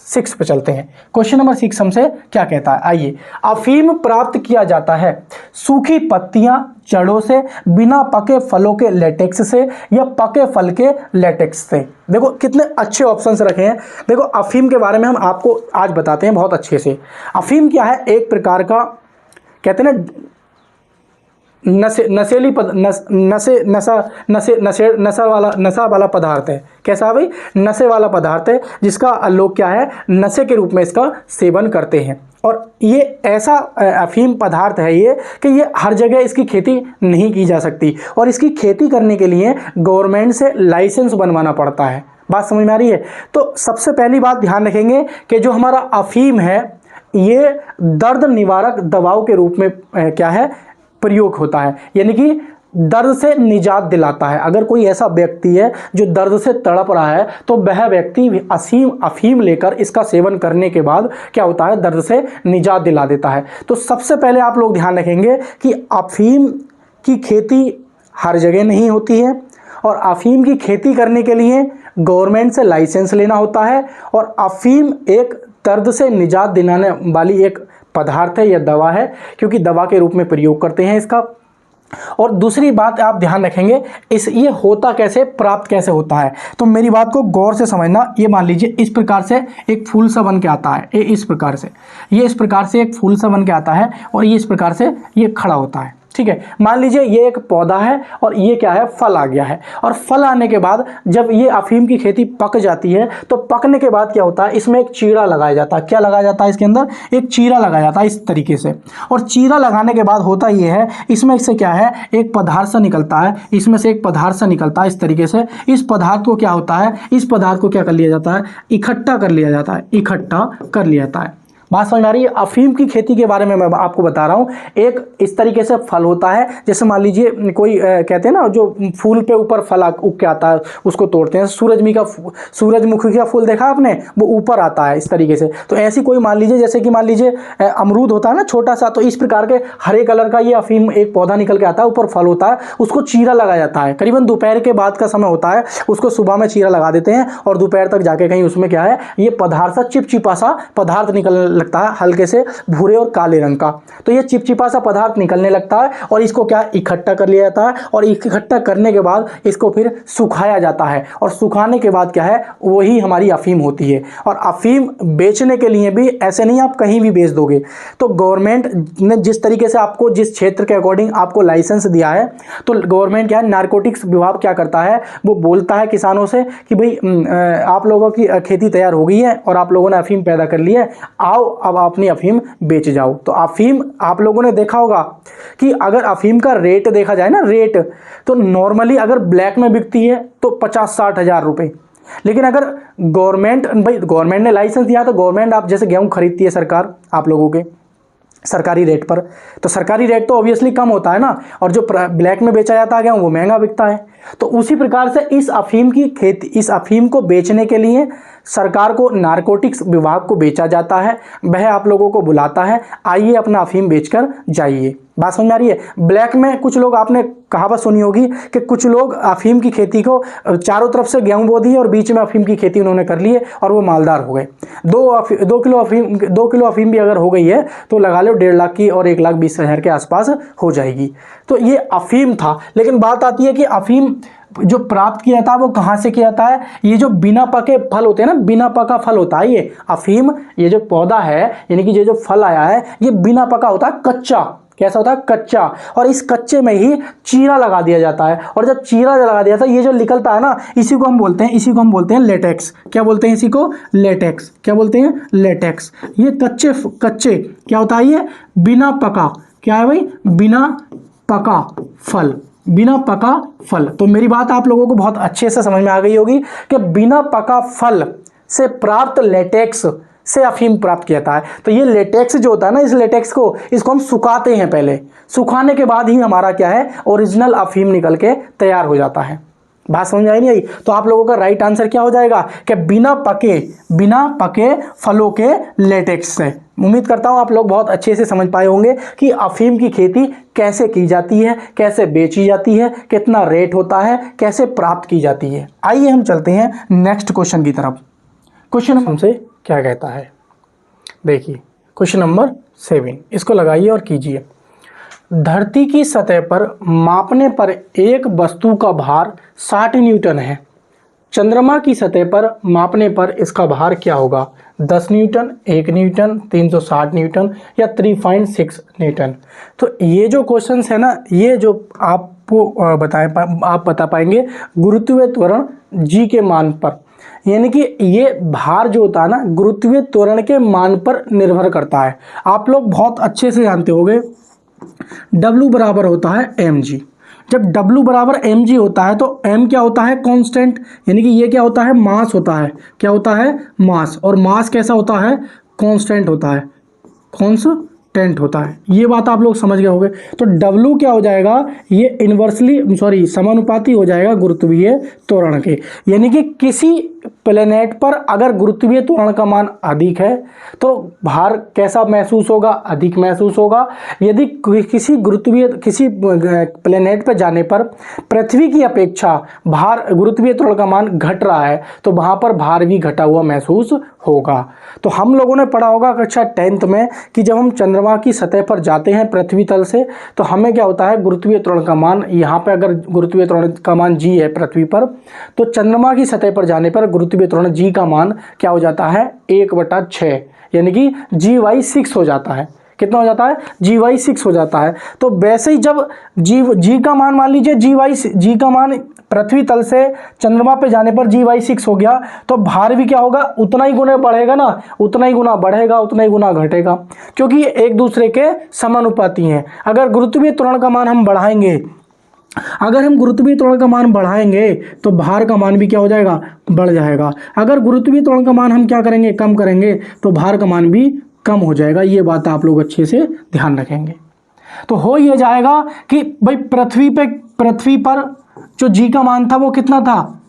6 पे चलते हैं। क्वेश्चन नंबर 6 हमसे क्या कहता है, आइए। अफीम प्राप्त किया जाता है सूखी पत्तियां, जड़ों से, बिना पके फलों के लेटेक्स से, या पके फल के लेटेक्स से। देखो कितने अच्छे ऑप्शंस रखे हैं। देखो अफीम के बारे में हम आपको आज बताते हैं बहुत अच्छे से। अफीम क्या है, एक प्रकार का कहते हैं ना नशा वाला पदार्थ है। कैसा भाई? नशे वाला पदार्थ है, जिसका लोग क्या है, नशे के रूप में इसका सेवन करते हैं। और ये ऐसा अफीम पदार्थ है ये कि ये हर जगह इसकी खेती नहीं की जा सकती, और इसकी खेती करने के लिए गवर्नमेंट से लाइसेंस बनवाना पड़ता है। बात समझ में आ रही है? तो सबसे पहली बात ध्यान रखेंगे कि जो हमारा अफीम है ये दर्द निवारक दवाओं के रूप में क्या है, प्रयोग होता है, यानी कि दर्द से निजात दिलाता है। अगर कोई ऐसा व्यक्ति है जो दर्द से तड़प रहा है तो वह व्यक्ति अफीम लेकर इसका सेवन करने के बाद क्या होता है, दर्द से निजात दिला देता है। तो सबसे पहले आप लोग ध्यान रखेंगे कि अफीम की खेती हर जगह नहीं होती है, और अफीम की खेती करने के लिए गवर्नमेंट से लाइसेंस लेना होता है, और अफीम एक दर्द से निजात दिलाने वाली एक पदार्थ है या दवा है, क्योंकि दवा के रूप में प्रयोग करते हैं इसका। और दूसरी बात आप ध्यान रखेंगे, ये होता कैसे, प्राप्त कैसे होता है। तो मेरी बात को गौर से समझना। ये मान लीजिए इस प्रकार से एक फूल सा बन के आता है, इस प्रकार से, ये इस प्रकार से एक फूल सा बन के आता है, और ये इस प्रकार से ये खड़ा होता है। ठीक है, मान लीजिए ये एक पौधा है और ये क्या है, फल आ गया है। और फल आने के बाद जब ये अफीम की खेती पक जाती है तो पकने के बाद क्या होता है, इसमें एक चीरा लगाया जाता है। क्या लगाया जाता है? इसके अंदर एक चीरा लगाया जाता है इस तरीके से। और चीरा लगाने के बाद होता ये है, इसमें से क्या है, एक पदार्थ सा निकलता है, इसमें से एक पदार्थ सा निकलता है इस तरीके से। इस पदार्थ को क्या होता है, इस पदार्थ को क्या कर लिया जाता है, इकट्ठा कर लिया जाता है, इकट्ठा कर लिया जाता है। बात समझ में आ रही है? अफीम की खेती के बारे में मैं आपको बता रहा हूँ। एक इस तरीके से फल होता है, जैसे मान लीजिए कोई कहते हैं ना, जो फूल पे ऊपर फल उग के आता है उसको तोड़ते हैं। सूरजमुखी का फूल देखा आपने, वो ऊपर आता है इस तरीके से। तो ऐसी कोई मान लीजिए, जैसे कि मान लीजिए अमरूद होता है ना छोटा सा, तो इस प्रकार के हरे कलर का ये अफीम एक पौधा निकल के आता है, ऊपर फल होता है, उसको चीरा लगाया जाता है। करीबन दोपहर के बाद का समय होता है, उसको सुबह में चीरा लगा देते हैं, और दोपहर तक जाके कहीं उसमें क्या है, ये पदार्थ सा चिपचिपा सा पदार्थ निकल लगता है, हल्के से भूरे और काले रंग का। तो ये चिपचिपा सा पदार्थ निकलने लगता है, और इसको क्या इकट्ठा कर लिया जाता है, और इकट्ठा करने के बाद इसको फिर सुखाया जाता है, और सुखाने के बाद क्या है, वही हमारी अफीम होती है। और अफीम बेचने के लिए भी ऐसे नहीं आप कहीं भी बेच दोगे। तो गवर्नमेंट ने जिस तरीके से आपको जिस क्षेत्र के अकॉर्डिंग आपको लाइसेंस दिया है, तो गवर्नमेंट क्या है, नारकोटिक्स विभाग क्या करता है, वो बोलता है किसानों से कि भाई आप लोगों की खेती तैयार हो गई है और आप लोगों ने अफीम पैदा कर ली है, आओ अब अपनी अफीम बेच जाओ। तो अफीम आप लोगों ने देखा होगा कि अगर अफीम का रेट देखा जाए ना, रेट तो नॉर्मली अगर ब्लैक में बिकती है तो 50-60 हज़ार रुपये। लेकिन अगर गवर्नमेंट ने लाइसेंस दिया, तो गवर्नमेंट आप जैसे गेहूं खरीदती है सरकार आप लोगों के सरकारी रेट पर, तो सरकारी रेट तो ऑब्वियसली कम होता है ना, और जो ब्लैक में बेचा जाता है गेहूं वो महंगा बिकता है। तो उसी प्रकार से इस अफीम की खेती, इस अफीम को बेचने के लिए सरकार को नारकोटिक्स विभाग को बेचा जाता है। वह आप लोगों को बुलाता है, आइए अपना अफीम बेचकर जाइए। बात समझ आ रही है? ब्लैक में कुछ लोग, आपने कहावत सुनी होगी कि कुछ लोग अफीम की खेती को चारों तरफ से गेहूं बो दिए और बीच में अफीम की खेती उन्होंने कर ली है, और वो मालदार हो गए। 2 किलो अफीम भी अगर हो गई है तो लगा लो 1.5 लाख की और 1,20,000 के आसपास हो जाएगी। तो ये अफीम था। लेकिन बात आती है कि अफीम जो प्राप्त किया जाता है वो कहाँ से किया जाता है। ये जो बिना पके फल होते हैं ना, बिना पका फल होता है ये अफीम। ये जो पौधा है, यानी कि ये जो फल आया है, ये बिना पका होता है, कच्चा। कैसा होता है? कच्चा। और इस कच्चे में ही चीरा लगा दिया जाता है, और जब चीरा लगा दिया था, ये जो निकलता है ना, इसी को हम बोलते हैं लेटेक्स। क्या बोलते हैं इसी को? लेटेक्स। क्या बोलते हैं? लेटेक्स। ये कच्चे क्या होता है? ये बिना पका, क्या है भाई? बिना पका फल, बिना पका फल। तो मेरी बात आप लोगों को बहुत अच्छे से समझ में आ गई होगी कि बिना पका फल से प्राप्त लेटेक्स से अफीम प्राप्त किया जाता है। तो ये लेटेक्स जो होता है ना, इस लेटेक्स को, इसको हम सुखाते हैं पहले। सुखाने के बाद ही हमारा क्या है, ओरिजिनल अफीम निकल के तैयार हो जाता है। बात समझ आई नहीं आई? तो आप लोगों का राइट आंसर क्या हो जाएगा कि बिना पके फलों के लेटेक्स से। उम्मीद करता हूं आप लोग बहुत अच्छे से समझ पाए होंगे कि अफीम की खेती कैसे की जाती है, कैसे बेची जाती है, कितना रेट होता है, कैसे प्राप्त की जाती है। आइए हम चलते हैं नेक्स्ट क्वेश्चन की तरफ। क्वेश्चन हमसे क्या कहता है, देखिए क्वेश्चन नंबर 7, इसको लगाइए और कीजिए। धरती की सतह पर मापने पर एक वस्तु का भार 60 न्यूटन है। चंद्रमा की सतह पर मापने पर इसका भार क्या होगा? 10 न्यूटन, 1 न्यूटन, 360 न्यूटन या 3.6 न्यूटन। तो ये जो क्वेश्चंस है ना, ये जो आपको आप बता पाएंगे गुरुत्वीय त्वरण जी के मान पर, यानी कि ये भार जो होता है ना गुरुत्वीय त्वरण के मान पर निर्भर करता है। आप लोग बहुत अच्छे से जानते होंगे W बराबर होता है mg। जब W बराबर mg होता है तो m क्या होता है, कांस्टेंट, यानी कि ये क्या होता है, मास होता है। क्या होता है, मास। और मास कैसा होता है, कांस्टेंट होता है, कांस्टेंट होता है। ये बात आप लोग समझ गए होंगे। तो W क्या हो जाएगा, ये इन्वर्सली समानुपाती हो जाएगा गुरुत्वीय त्वरण के। यानी कि किसी प्लेनेट पर अगर गुरुत्वीय त्वरण का मान अधिक है तो भार कैसा महसूस होगा, अधिक महसूस होगा। यदि किसी प्लेनेट पर जाने पर पृथ्वी की अपेक्षा भार गुरुत्वीय त्वरण का मान घट रहा है तो वहां पर भार भी घटा हुआ महसूस होगा। तो हम लोगों ने पढ़ा होगा कक्षा 10th में कि जब हम चंद्रमा की सतह पर जाते हैं पृथ्वी तल से तो हमें क्या होता है, गुरुत्वीय त्वरण का मान, यहाँ पे अगर गुरुत्वीय त्वरण का मान g है पृथ्वी पर, तो चंद्रमा की सतह पर जाने पर गुरुत्वीय त्वरण g का मान क्या हो जाता है, 1/6, यानी कि GY6 हो जाता है। कितना हो जाता है, GY6 हो जाता है। तो वैसे ही जब जी का मान लीजिए जी का मान पृथ्वी तल से चंद्रमा पे जाने पर GY6 हो गया तो भार भी क्या होगा, उतना ही गुना बढ़ेगा ना, उतना ही गुना बढ़ेगा, उतना ही गुना घटेगा, क्योंकि ये एक दूसरे के समानुपाती हैं। अगर गुरुत्वीय त्वरण का मान हम बढ़ाएंगे, अगर हम गुरुत्वीय त्वरण का मान बढ़ाएंगे तो भार का मान भी क्या हो जाएगा, बढ़ जाएगा। अगर गुरुत्वीय त्वरण का मान हम क्या करेंगे, कम करेंगे, तो भार का मान भी कम हो जाएगा। ये बात आप लोग अच्छे से ध्यान रखेंगे। तो हो ये जाएगा कि भाई पृथ्वी पर जो जी का मान था वो कितना था,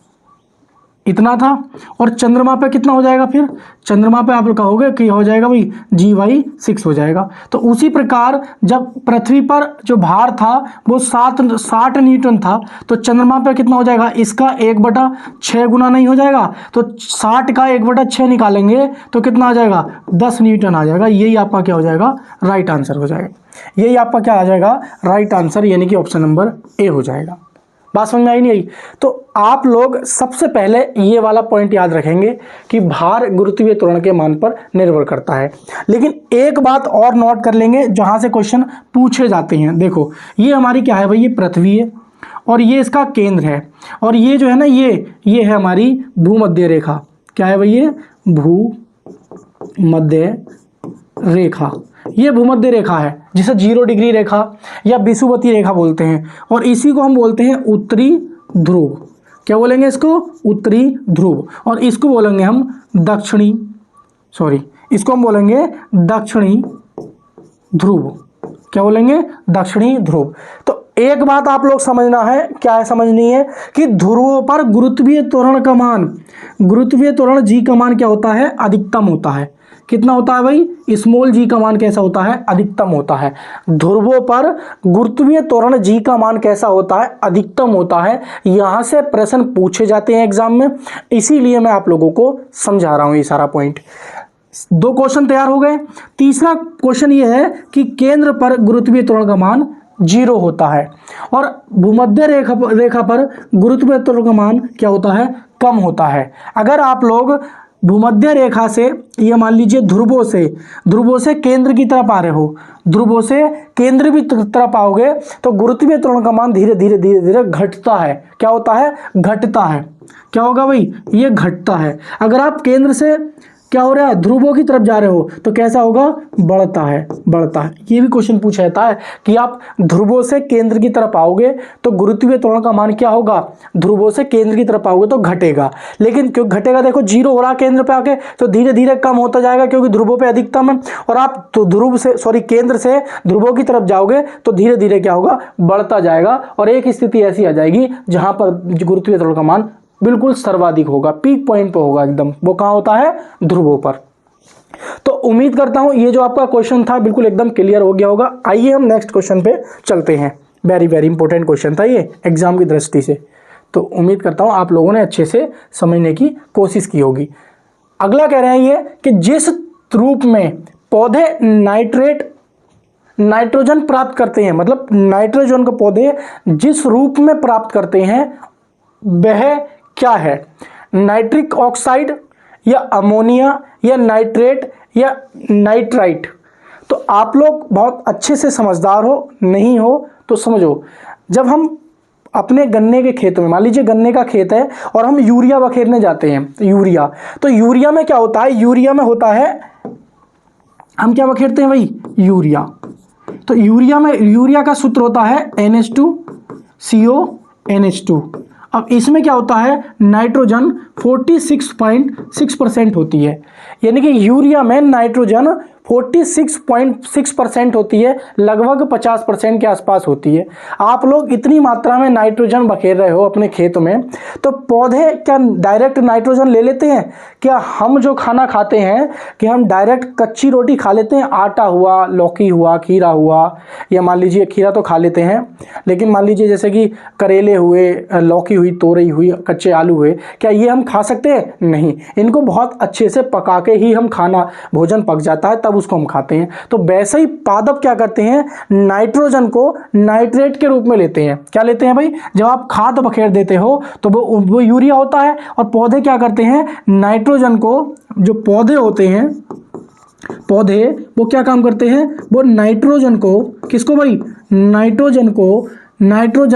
इतना था, और चंद्रमा पे कितना हो जाएगा, फिर चंद्रमा पे आप लोग कहोगे कि हो जाएगा भाई GY6 हो जाएगा। तो उसी प्रकार जब पृथ्वी पर जो भार था वो 60 न्यूटन था तो चंद्रमा पे कितना हो जाएगा, इसका 1/6 गुना नहीं हो जाएगा, तो 60 का 1/6 निकालेंगे तो कितना आ जाएगा, 10 न्यूटन आ जाएगा। यही आपका क्या हो जाएगा, राइट आंसर हो जाएगा। यही आपका क्या आ जाएगा, राइट आंसर, यानी कि ऑप्शन नंबर ए हो जाएगा। बात समझ में आई नहीं आई? तो आप लोग सबसे पहले ये वाला पॉइंट याद रखेंगे कि भार गुरुत्वीय त्वरण के मान पर निर्भर करता है। लेकिन एक बात और नोट कर लेंगे जहां से क्वेश्चन पूछे जाते हैं। देखो ये हमारी क्या है भाई, ये पृथ्वी है और ये इसका केंद्र है, और ये जो है ना ये है हमारी भूमध्य रेखा। क्या है भाई, ये भूमध्य रेखा, ये भूमध्य रेखा है जिसे 0 डिग्री रेखा या विषुवतीय रेखा बोलते हैं, और इसी को हम बोलते हैं उत्तरी ध्रुव। क्या बोलेंगे इसको, उत्तरी ध्रुव। और इसको बोलेंगे हम इसको हम बोलेंगे दक्षिणी ध्रुव। क्या बोलेंगे, दक्षिणी ध्रुव। तो एक बात आप लोग समझना है, क्या है समझनी है, कि ध्रुवों पर गुरुत्वीय त्वरण का मान, गुरुत्वीय त्वरण जी का मान क्या होता है, अधिकतम होता है। कितना होता है भाई, स्मॉल जी का मान कैसा होता है, अधिकतम होता है। ध्रुवों पर गुरुत्वीय त्वरण जी का मान कैसा होता है, अधिकतम होता है। यहां से प्रश्न पूछे जाते हैं एग्जाम में, इसीलिए मैं आप लोगों को समझा रहा हूं ये सारा पॉइंट। 2 क्वेश्चन तैयार हो गए। तीसरा क्वेश्चन ये है कि केंद्र पर गुरुत्वीय त्वरण का मान 0 होता है और भूमध्य रेखा पर गुरुत्वीय त्वरण का मान क्या होता है, कम होता है। अगर आप लोग भूमध्य रेखा से, ये मान लीजिए ध्रुवों से केंद्र की तरफ आ रहे हो, ध्रुवों से केंद्र की तरफ आओगे तो गुरुत्वीय त्वरण का मान धीरे धीरे घटता है। क्या होता है, घटता है। क्या होगा भाई, ये घटता है। अगर आप केंद्र से क्या हो रहा है, ध्रुवों की तरफ जा रहे हो तो कैसा होगा, बढ़ता है। ये भी क्वेश्चन पूछा जाता है कि आप ध्रुवों से केंद्र की तरफ आओगे तो गुरुत्वीय त्वरण का मान क्या होगा, ध्रुवों से केंद्र की तरफ आओगे तो घटेगा। लेकिन क्यों घटेगा, देखो 0 हो रहा केंद्र पे आके तो धीरे धीरे कम होता जाएगा क्योंकि ध्रुवों पे अधिकतम है। और आप तो केंद्र से ध्रुवों की तरफ जाओगे तो धीरे धीरे क्या होगा, बढ़ता जाएगा। और एक स्थिति ऐसी आ जाएगी जहां पर गुरुत्वीय त्वरण का मान बिल्कुल सर्वाधिक होगा, पीक पॉइंट पर होगा एकदम। वो कहाँ होता है, ध्रुवों पर। तो उम्मीद करता हूं ये जो आपका क्वेश्चन था बिल्कुल एकदम क्लियर हो गया होगा। आइए हम नेक्स्ट क्वेश्चन पे चलते हैं। वेरी वेरी इंपॉर्टेंट क्वेश्चन था ये एग्जाम की दृष्टि से, तो उम्मीद करता हूं आप लोगों ने अच्छे से समझने की कोशिश की होगी। अगला कह रहे हैं ये कि जिस रूप में पौधे नाइट्रोजन प्राप्त करते हैं, मतलब नाइट्रोजन को पौधे जिस रूप में प्राप्त करते हैं वह क्या है, नाइट्रिक ऑक्साइड या अमोनिया या नाइट्रेट या नाइट्राइट? तो आप लोग बहुत अच्छे से समझदार हो, नहीं हो तो समझो। जब हम अपने गन्ने के खेत में, मान लीजिए गन्ने का खेत है और हम यूरिया बखेरने जाते हैं, तो यूरिया में क्या होता है, यूरिया में होता है, हम क्या बखेरते हैं भाई, यूरिया। तो यूरिया में, यूरिया का सूत्र होता है NH2CO NH2। अब इसमें क्या होता है, नाइट्रोजन 46.6% होती है, यानी कि यूरिया में नाइट्रोजन 46.6% होती है, लगभग 50% के आसपास होती है। आप लोग इतनी मात्रा में नाइट्रोजन बखेर रहे हो अपने खेत में, तो पौधे क्या डायरेक्ट नाइट्रोजन ले लेते हैं? क्या हम जो खाना खाते हैं, कि हम डायरेक्ट कच्ची रोटी खा लेते हैं, आटा हुआ, लौकी हुआ, खीरा हुआ, या मान लीजिए खीरा तो खा लेते हैं, लेकिन मान लीजिए जैसे कि करेले हुए, लौकी हुई, तोरई हुई, कच्चे आलू हुए, क्या ये हम खा सकते हैं? नहीं, इनको बहुत अच्छे से पका के ही हम खाना, भोजन पक जाता है तब उसको हम खाते हैं। तो वैसे ही पादप क्या करते हैं, नाइट्रोजन को नाइट्रेट के रूप में लेते हैं। क्या लेते हैं भाई, जब आप खाद बखेर देते हो तो वो यूरिया होता है, और पौधे क्या करते हैं, नाइट्रोजन को, जो पौधे होते हैं, पौधे वो क्या काम करते हैं, वो नाइट्रोजन को, किसको भाई, नाइट्रोजन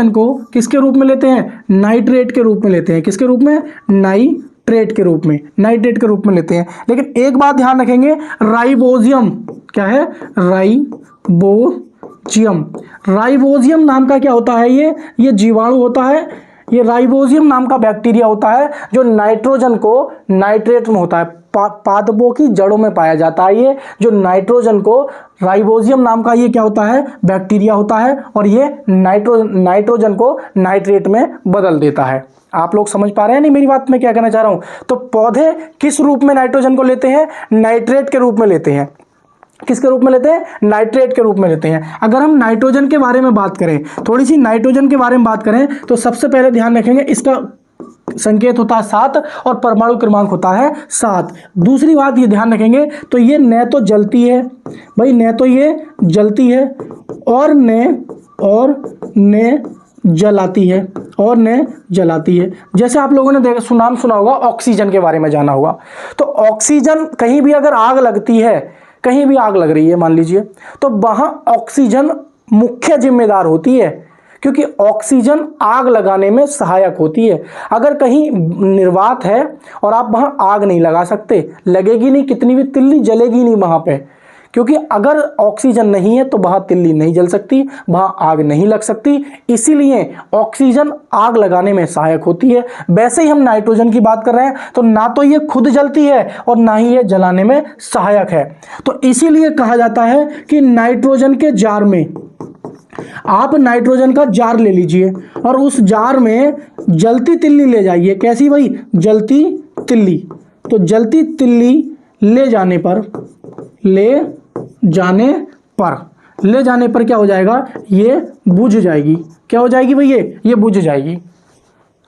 को किसके रूप में लेते हैं, नाइट्रेट के रूप में लेते हैं। किसके रूप में, नाइट्रेट के रूप में, नाइट्रेट के रूप में लेते हैं। लेकिन एक बात ध्यान रखेंगे, राइबोजियम क्या है, राइबोजियम नाम का क्या होता है, ये जीवाणु होता है। ये राइबोजियम नाम का बैक्टीरिया होता है जो नाइट्रोजन को नाइट्रेट में होता है, पादपों की जड़ों में पाया जाता है। ये जो नाइट्रोजन को, राइबोजियम नाम का ये क्या होता है, बैक्टीरिया होता है, और ये नाइट्रोजन को नाइट्रेट में बदल देता है। आप लोग समझ पा रहे हैं नहीं मेरी बात, मैं क्या कहना चाह रहा हूं? तो पौधे किस रूप में नाइट्रोजन को लेते हैं, नाइट्रेट के रूप में लेते हैं। किसके रूप में लेते हैं, नाइट्रेट के रूप में लेते हैं। अगर हम नाइट्रोजन के बारे में बात करें, थोड़ी सी नाइट्रोजन के बारे में बात करें, तो सबसे पहले ध्यान रखेंगे, इसका संकेत होता है 7 और परमाणु क्रमांक होता है 7। दूसरी बात ये ध्यान रखेंगे, तो ये न तो जलती है भाई, न तो ये जलती है, और न जलाती है, जैसे आप लोगों ने नाम सुना होगा, ऑक्सीजन के बारे में जाना होगा। तो ऑक्सीजन, कहीं भी अगर आग लगती है, कहीं भी आग लग रही है मान लीजिए, तो वहां ऑक्सीजन मुख्य जिम्मेदार होती है, क्योंकि ऑक्सीजन आग लगाने में सहायक होती है। अगर कहीं निर्वात है और आप वहां आग नहीं लगा सकते, लगेगी नहीं, कितनी भी तिल्ली जलेगी नहीं वहां पे, क्योंकि अगर ऑक्सीजन नहीं है तो वहां तिल्ली नहीं जल सकती, वहां आग नहीं लग सकती। इसीलिए ऑक्सीजन आग लगाने में सहायक होती है। वैसे ही हम नाइट्रोजन की बात कर रहे हैं, तो ना तो ये खुद जलती है और ना ही ये जलाने में सहायक है। तो इसीलिए कहा जाता है कि नाइट्रोजन के जार में, आप नाइट्रोजन का जार ले लीजिए और उस जार में जलती तिल्ली ले जाइए। कैसी भाई, जलती तिल्ली। तो जलती तिल्ली ले जाने पर क्या हो जाएगा, ये बुझ जाएगी। क्या हो जाएगी भाई, ये बुझ जाएगी।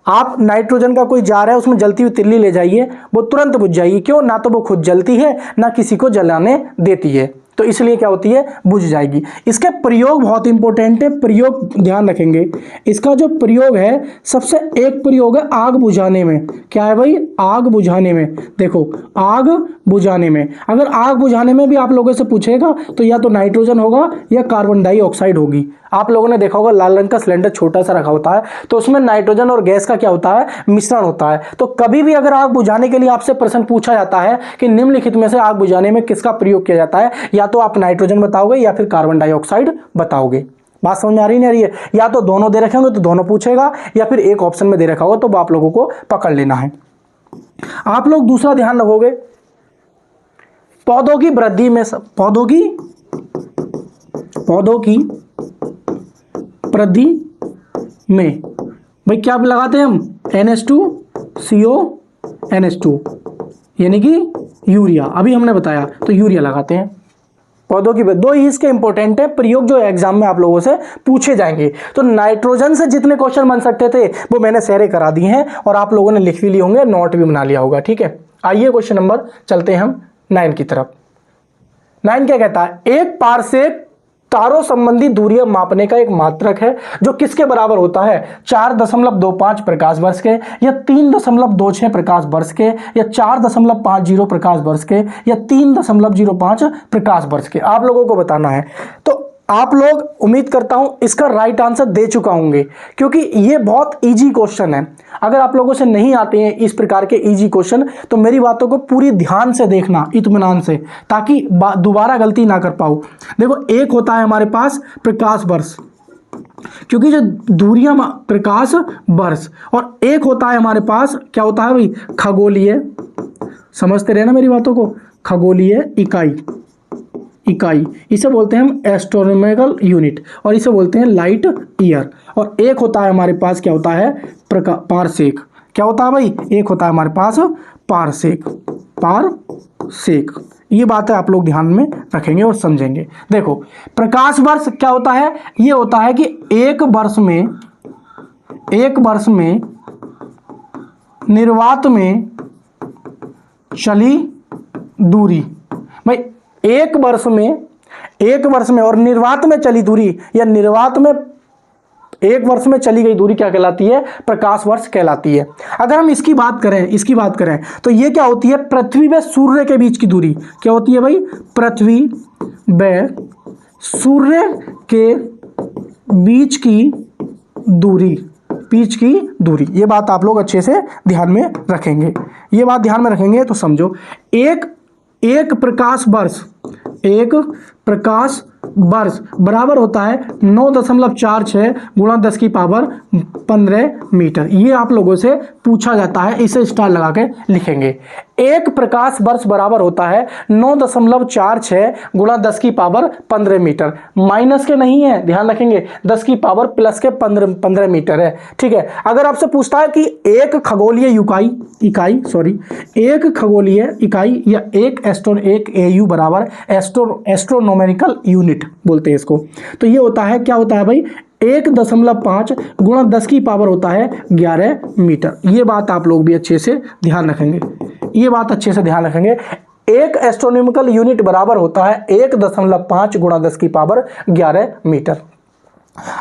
आप नाइट्रोजन का कोई जार है, उसमें जलती हुई तिल्ली ले जाइए, वो तुरंत बुझ जाएगी। क्यों, ना तो वो खुद जलती है, ना किसी को जलाने देती है, तो इसलिए क्या होती है, बुझ जाएगी। इसके प्रयोग बहुत इंपॉर्टेंट है, प्रयोग ध्यान रखेंगे। इसका जो प्रयोग है, सबसे एक प्रयोग है आग बुझाने में। क्या है भाई, आग बुझाने में। देखो, आग बुझाने में, अगर आग बुझाने में भी आप लोगों से पूछेगा तो या तो नाइट्रोजन होगा या कार्बन डाइऑक्साइड होगी। आप लोगों ने देखा होगा लाल रंग का सिलेंडर छोटा सा रखा होता है, तो उसमें नाइट्रोजन और गैस का क्या होता है, मिश्रण होता है। तो कभी भी अगर आग बुझाने के लिए आपसे प्रश्न पूछा जाता है कि निम्नलिखित में से आग बुझाने में किसका प्रयोग किया जाता है, या तो आप नाइट्रोजन बताओगे या फिर कार्बन डाइऑक्साइड बताओगे। बात समझ में आ रही नहीं आ रही है? या तो दोनों दे रखे होंगे तो दोनों पूछेगा, या फिर एक ऑप्शन में दे रखा होगा तो आप लोगों को पकड़ लेना है। आप लोग दूसरा ध्यान रखोगे, पौधों की वृद्धि में, पौधों की वृद्धि में भाई क्या लगाते हैं हम, NH2CO NH2, यानी कि यूरिया। अभी हमने बताया, तो यूरिया लगाते हैं। पौधों की दो ही इसके इंपॉर्टेंट है प्रयोग, जो एग्जाम में आप लोगों से पूछे जाएंगे। तो नाइट्रोजन से जितने क्वेश्चन बन सकते थे वो मैंने सारे करा दिए हैं, और आप लोगों ने लिख भी लिए होंगे, नोट भी बना लिया होगा। ठीक है, आइए क्वेश्चन नंबर, चलते हैं हम 9 की तरफ। 9 क्या कहता है, एक तारों संबंधी दूरियां मापने का एक मात्रक है जो किसके बराबर होता है, 4.25 प्रकाश वर्ष के, या 3.26 प्रकाश वर्ष के, या 4.50 प्रकाश वर्ष के, या 3.05 प्रकाश वर्ष के। आप लोगों को बताना है। तो आप लोग उम्मीद करता हूं इसका राइट आंसर दे चुका होंगे, क्योंकि ये बहुत इजी क्वेश्चन है। अगर आप लोगों से नहीं आते हैं इस प्रकार के इजी क्वेश्चन तो मेरी बातों को पूरी ध्यान से देखना, इत्मीनान से, ताकि दोबारा गलती ना कर पाओ। देखो, एक होता है हमारे पास प्रकाश वर्ष, क्योंकि जो दूरियां प्रकाश वर्ष, और एक होता है हमारे पास क्या होता है भाई, खगोलीय, समझते रहे ना मेरी बातों को, खगोलीय इकाई, इसे बोलते हैं हम एस्ट्रोनॉमिकल यूनिट, और इसे बोलते हैं लाइट ईयर। और एक होता है हमारे पास क्या होता है, पारसेक। क्या होता है भाई, एक होता है हमारे पास पारसेक। ये बात है आप लोग ध्यान में रखेंगे और समझेंगे। देखो, प्रकाश वर्ष क्या होता है, ये होता है कि एक वर्ष में निर्वात में चली दूरी, भाई एक वर्ष में और निर्वात में चली दूरी, या निर्वात में एक वर्ष में चली गई दूरी क्या कहलाती है, प्रकाश वर्ष कहलाती है। अगर हम इसकी बात करें तो ये क्या होती है, पृथ्वी व सूर्य के बीच की दूरी। क्या होती है भाई, पृथ्वी व सूर्य के बीच की दूरी, ये बात आप लोग अच्छे से ध्यान में रखेंगे। ये बात ध्यान में रखेंगे तो समझो, एक प्रकाश वर्ष बराबर होता है 9.46 गुणा 10 की पावर 15 मीटर। ये आप लोगों से पूछा जाता है, इसे स्टार लगा के लिखेंगे। एक प्रकाश वर्ष बराबर होता है 9.46 गुणा 10 की पावर 15 मीटर। माइनस के नहीं है, ध्यान रखेंगे, 10 की पावर प्लस के 15 मीटर है। ठीक है। अगर आपसे पूछता है कि एक खगोलीय इकाई या एक एयू बराबर एस्ट्रोनॉमिकल यूनिट बोलते हैं इसको, तो ये होता है, क्या होता है भाई, 1.5 गुणा 10 की पावर होता है 11 मीटर। ये बात आप लोग भी अच्छे से ध्यान रखेंगे, एक एस्ट्रोनॉमिकल यूनिट बराबर होता है 1.5 गुणा 10 की पावर 11 मीटर।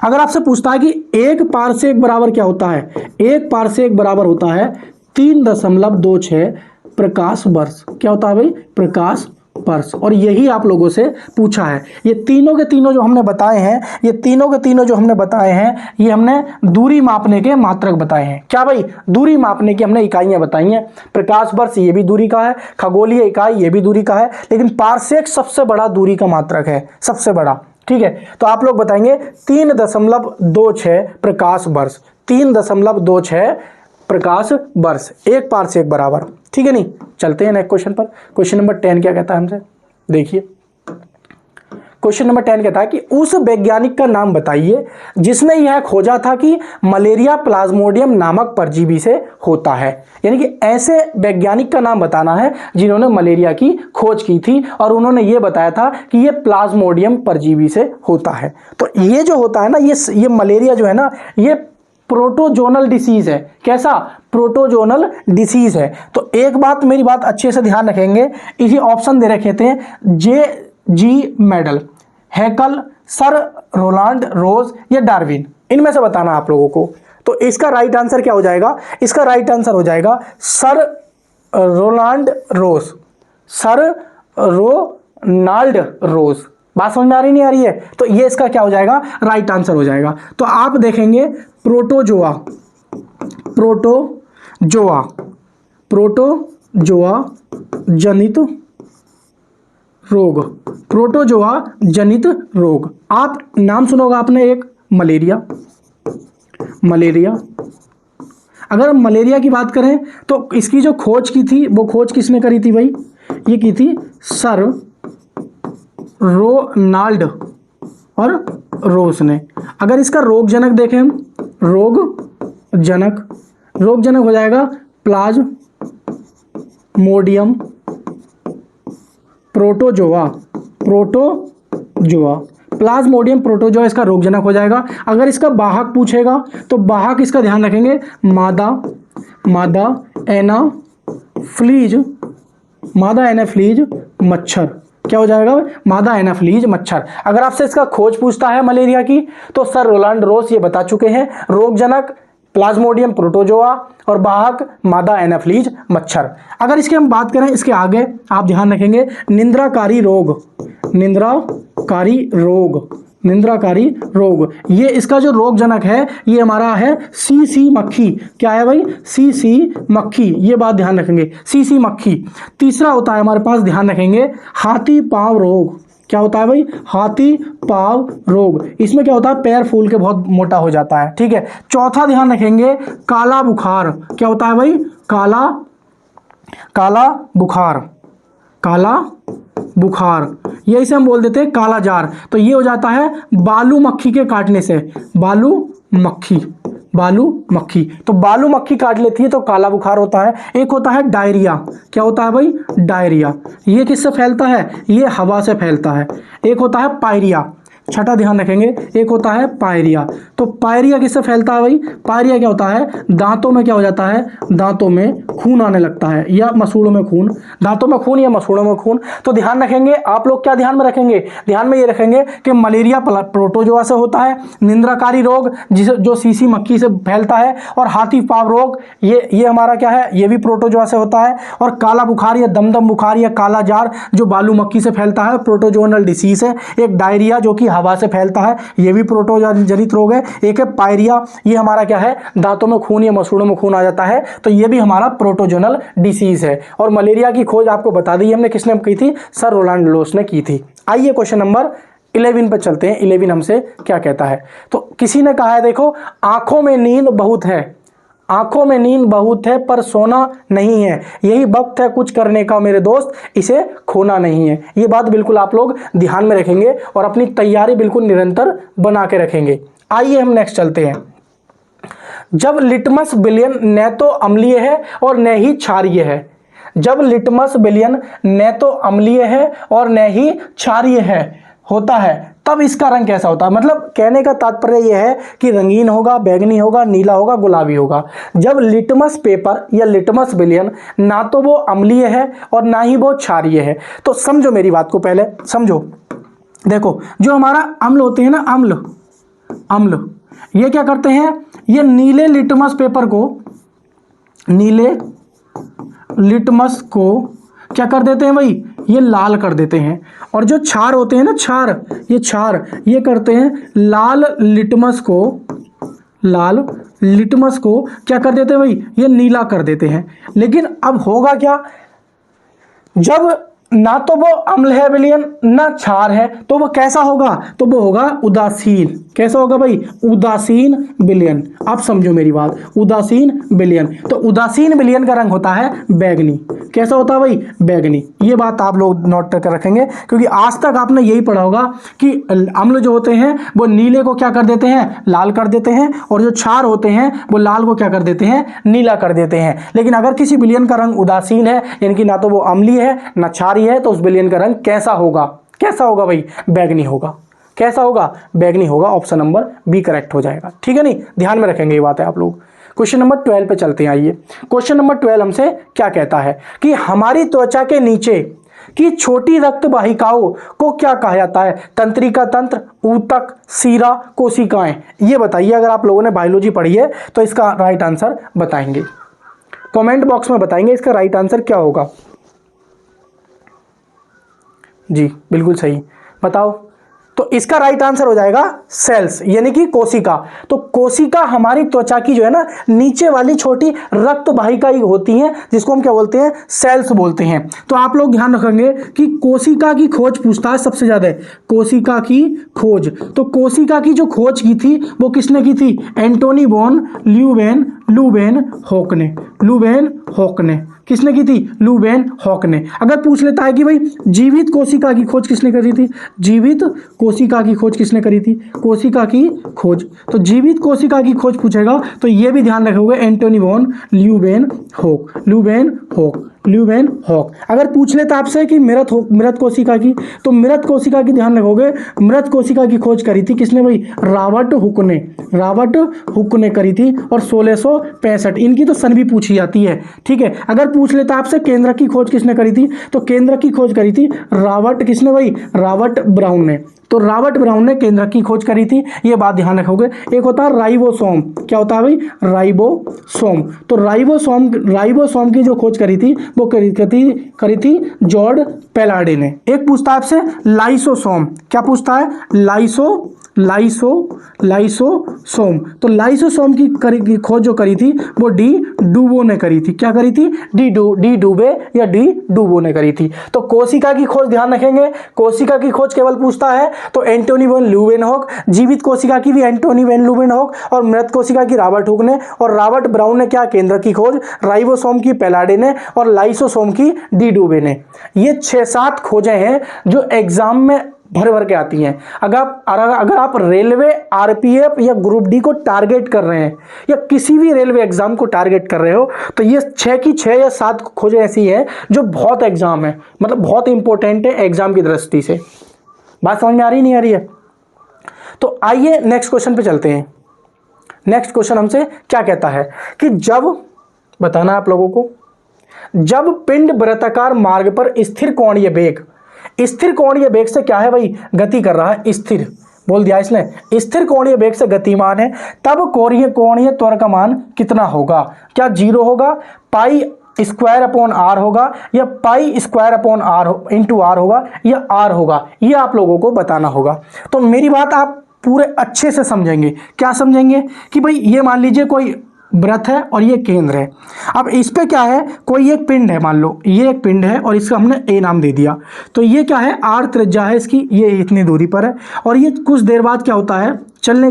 अगर आपसे पूछता है कि एक पारसेक बराबर क्या होता है, एक पारसेक बराबर होता है 3.26 प्रकाश वर्ष। क्या होता है भाई, प्रकाश वर्ष। और यही आप लोगों से पूछा है। ये तीनों के तीनों जो हमने बताए हैं, ये हमने दूरी मापने के मात्रक बताए हैं। क्या भाई, दूरी मापने की हमने इकाइयां बताई हैं। प्रकाश वर्ष ये भी दूरी का है, खगोलीय इकाई ये भी दूरी का है, लेकिन पारसेक सबसे बड़ा दूरी का मात्रक है, सबसे बड़ा। ठीक है, तो आप लोग बताएंगे 3.26 प्रकाश वर्ष, 3.26 प्रकाश वर्ष, एक पारसेक बराबर। ठीक है, नहीं, चलते हैं नेक्स्ट क्वेश्चन पर। क्वेश्चन नंबर 10 क्या कहता है हमसे, देखिए। क्वेश्चन नंबर 10 कहता है कि उस वैज्ञानिक का नाम बताइए जिसने यह खोजा था कि मलेरिया प्लाज्मोडियम नामक परजीवी से होता है। यानी कि ऐसे वैज्ञानिक का नाम बताना है जिन्होंने मलेरिया की खोज की थी और उन्होंने ये बताया था कि ये प्लाज्मोडियम परजीवी से होता है। तो ये जो होता है ना, ये मलेरिया जो है ना, ये प्रोटोजोनल डिसीज है। कैसा, प्रोटोजोनल डिसीज है। तो एक बात, मेरी बात अच्छे से ध्यान रखेंगे, इसी ऑप्शन दे रखे थे, J.G. मेडल, हैकल, सर रोलांड रोज या डार्विन, इनमें से बताना आप लोगों को। तो इसका राइट आंसर क्या हो जाएगा, इसका राइट आंसर हो जाएगा सर रोलांड रोज, सर रोनाल्ड रोज। बात समझ में आ रही नहीं आ रही है, तो ये इसका क्या हो जाएगा, राइट आंसर हो जाएगा। तो आप देखेंगे प्रोटोजोआ जनित रोग, आप नाम सुनोगा आपने एक, मलेरिया। अगर मलेरिया की बात करें तो इसकी जो खोज की थी, वो खोज किसने करी थी भाई, ये की थी सर रोनाल्ड और रोज ने। अगर इसका रोगजनक देखें हम, रोगजनक हो जाएगा प्लाज्मोडियम प्रोटोजोआ, प्लाज्मोडियम प्रोटोजोआ इसका रोगजनक हो जाएगा। अगर इसका वाहक पूछेगा तो वाहक इसका ध्यान रखेंगे, मादा एनाफ्लीज मच्छर। क्या हो जाएगा, मादा एनाफिलीज मच्छर। अगर आपसे इसका खोज पूछता है मलेरिया की, तो सर रोलांड रोस ये बता चुके हैं, रोगजनक प्लाज्मोडियम प्रोटोजोआ और वाहक मादा एनाफिलीज मच्छर। अगर इसकी हम बात करें, इसके आगे आप ध्यान रखेंगे निंद्राकारी रोग, निंद्राकारी रोग, निंद्राकारी रोग, ये इसका जो रोगजनक है ये हमारा है सीसी मक्खी। क्या है भाई, सीसी मक्खी, ये बात ध्यान रखेंगे, सीसी मक्खी। तीसरा होता है हमारे पास, ध्यान रखेंगे, हाथी पांव रोग। क्या होता है भाई, हाथी पांव रोग, इसमें क्या होता है, पैर फूल के बहुत मोटा हो जाता है, ठीक है। चौथा ध्यान रखेंगे, काला बुखार। क्या होता है भाई, काला बुखार, काला बुखार, ये इसे हम बोल देते हैं काला जार। तो ये हो जाता है बालू मक्खी के काटने से, बालू मक्खी, तो बालू मक्खी काट लेती है तो काला बुखार होता है। एक होता है डायरिया। क्या होता है भाई, डायरिया, ये किससे फैलता है, ये हवा से फैलता है। एक होता है पायरिया, छठा ध्यान रखेंगे, एक होता है पायरिया। तो पायरिया किससे फैलता है भाई, पायरिया क्या होता है, दांतों में क्या हो जाता है, दांतों में खून आने लगता है या मसूड़ों में खून, दांतों में खून या मसूड़ों में खून। तो ध्यान रखेंगे आप लोग, क्या ध्यान में रखेंगे, ध्यान में ये रखेंगे कि मलेरिया प्रोटोजोआ से होता है, निंद्राकारी रोग जो सीसी मक्खी से फैलता है, और हाथी पांव रोग ये हमारा क्या है, ये भी प्रोटोजोआ से होता है, और काला बुखार या दमदम बुखार या काला जार जो बालू मक्खी से फैलता है, प्रोटोजोनल डिसीज है। एक डायरिया जो कि हवा से फैलता है, ये भी प्रोटोजोआ जनित रोग है। एक है पायरिया, ये हमारा क्या है, दांतों में खून या मसूड़ों में खून आ जाता है, तो ये भी हमारा प्रोटोजोनल डिसीज है। और मलेरिया की खोज आपको बता दी हमने, किसने की थी, सर रोलांड लोस ने की थी। आइए क्वेश्चन नंबर 11 पर चलते हैं। 11 हमसे क्या कहता है, तो किसी ने कहा है, देखो, आंखों में नींद बहुत है, आंखों में नींद बहुत है पर सोना नहीं है, यही वक्त है कुछ करने का मेरे दोस्त, इसे खोना नहीं है। ये बात बिल्कुल आप लोग ध्यान में रखेंगे और अपनी तैयारी बिल्कुल निरंतर बना के रखेंगे। आइए हम नेक्स्ट चलते हैं। जब लिटमस विलयन न तो अम्लीय है और न ही क्षारीय है, जब लिटमस विलयन न तो अम्लीय है और न ही क्षारीय है होता है, तब इसका रंग कैसा होता है। मतलब कहने का तात्पर्य यह है कि रंगीन होगा, बैंगनी होगा, नीला होगा, गुलाबी होगा। जब लिटमस पेपर या लिटमस विलयन ना तो वो अम्लीय है और ना ही वो क्षारीय है, तो समझो मेरी बात को, पहले समझो। देखो, जो हमारा अम्ल होते हैं ना, अम्ल ये क्या करते हैं, ये नीले लिटमस पेपर को, नीले लिटमस को क्या कर देते हैं भाई, ये लाल कर देते हैं। और जो क्षार होते हैं ना, क्षार ये करते हैं लाल लिटमस को क्या कर देते हैं भाई, ये नीला कर देते हैं। लेकिन अब होगा क्या, जब ना तो वो अम्ल है विलयन ना क्षार है, तो वो कैसा होगा, तो वो होगा उदासीन। कैसा होगा भाई, उदासीन विलयन। आप समझो मेरी बात, उदासीन विलयन। तो उदासीन विलयन का रंग होता है बैगनी। कैसा होता है भाई, बैगनी। ये बात आप लोग नोट कर रखेंगे, क्योंकि आज तक आपने यही पढ़ा होगा कि अम्ल जो होते हैं वो नीले को क्या कर देते हैं, लाल कर देते हैं, और जो क्षार होते हैं वो लाल को क्या कर देते हैं, नीला कर देते हैं। लेकिन अगर किसी विलयन का रंग उदासीन है, यानी कि ना तो वो अम्लीय है ना क्षारीय है, तो उस विलयन का रंग कैसा होगा, कैसा होगा भाई, बैगनी होगा। कैसा होगा, बैगनी होगा। ऑप्शन नंबर बी करेक्ट हो जाएगा, ठीक है। नहीं, ध्यान में रखेंगे ये बात है आप लोग। क्वेश्चन नंबर 12 पे चलते हैं। आइए, क्वेश्चन नंबर 12 हमसे क्या कहता है कि हमारी त्वचा के नीचे की छोटी रक्त वाहिकाओं को क्या कहा जाता है, तंत्रिका तंत्र, ऊतक, सीरा, कोशिकाएं। ये बताइए, अगर आप लोगों ने बायोलॉजी पढ़ी है तो इसका राइट आंसर बताएंगे, कमेंट बॉक्स में बताएंगे इसका राइट आंसर क्या होगा। जी बिल्कुल सही, बताओ। तो इसका राइट आंसर हो जाएगा सेल्स, यानी कि कोशिका। तो कोशिका हमारी त्वचा की जो है ना नीचे वाली छोटी रक्त वाहिका होती हैं, जिसको हम क्या बोलते हैं, सेल्स बोलते हैं। तो आप लोग ध्यान रखेंगे कि कोशिका की खोज पूछता है सबसे ज्यादा, कोशिका की खोज। तो कोशिका की जो खोज की थी वो किसने की थी, एंटोनी वॉन ल्यूवेनहॉक ने। किसने की थी, ल्यूवेनहॉक ने। अगर पूछ लेता है कि भाई जीवित कोशिका की खोज किसने करी थी, जीवित कोशिका की खोज किसने करी थी, कोशिका की खोज, तो जीवित कोशिका की खोज पूछेगा तो ये भी ध्यान रखोगे, एंटोनी वॉन ल्यूवेनहॉक। ल्यूवेनहॉक। अगर पूछ लेता आपसे कि मृत कोशिका की, तो मृत कोशिका की ध्यान रखोगे, मृत कोशिका की खोज करी थी किसने भाई? रॉबर्ट हुक ने करी थी, और 1665। इनकी तो सन भी पूछी जाती है, ठीक है। अगर पूछ लेता आपसे केंद्रक की खोज किसने करी थी, तो केंद्रक की खोज करी थी किसने भाई? रॉबर्ट ब्राउन ने। तो रॉबर्ट ब्राउन ने केंद्रक की खोज करी थी, ये बात ध्यान रखोगे। एक होता है राइबोसोम, क्या होता है भाई? राइबोसोम। तो राइबोसोम की जो खोज करी थी वो करी थी जॉर्ज पेलाडे ने। एक पूछता है आपसे लाइसोसोम, क्या पूछता है? लाइसोसोम। तो लाइसोसोम की खोज जो करी थी वो डी डूबो ने करी थी। क्या करी थी? डी डूबे या डी डूबो ने करी थी। तो कोशिका की खोज ध्यान रखेंगे, कोशिका की खोज केवल पूछता है तो एंटोनी वैन ल्यूवेनहॉक, जीवित कोशिका की भी एंटोनी वैन ल्यूवेनहॉक, और मृत कोशिका की रॉबर्ट हुक ने, और रॉबर्ट ब्राउन ने क्या? केंद्र की खोज राइबोसोम की पेलाडे ने, और लाइसोसोम की डी डूबे ने। ये 6-7 खोजें हैं जो एग्जाम में भर के आती हैं। अगर आप रेलवे, आरपीएफ या ग्रुप डी को टारगेट कर रहे हैं, या किसी भी रेलवे एग्जाम को टारगेट कर रहे हो, तो ये 6 की 6 या 7 खोजें ऐसी हैं जो बहुत एग्जाम है, मतलब बहुत इंपॉर्टेंट है एग्जाम की दृष्टि से। बात समझ में आ रही नहीं आ रही है? तो आइए नेक्स्ट क्वेश्चन पे चलते हैं। नेक्स्ट क्वेश्चन हमसे क्या कहता है कि जब, बताना आप लोगों को, जब पिंड वृत्ताकार मार्ग पर स्थिर कोणीय वेग से क्या है भाई? गति कर रहा है, स्थिर बोल दिया इसने, स्थिर कोणीय वेग से गतिमान है, तब कोणीय त्वरण का मान कितना होगा? क्या 0 होगा, पाई स्क्वायर अपॉन आर होगा, या pi square upon r into r होगा, या आर होगा? ये आप लोगों को बताना होगा। तो मेरी बात आप पूरे अच्छे से समझेंगे। क्या समझेंगे? कि भाई ये मान लीजिए कोई वृत्त है और ये केंद्र है। अब इस पे क्या है? कोई एक पिंड है, मान लो ये एक पिंड है और इसका हमने ए नाम दे दिया। तो ये क्या है? आर त्रिज्या है इसकी, ये इतनी दूरी पर है, और ये कुछ देर बाद क्या होता है? चलने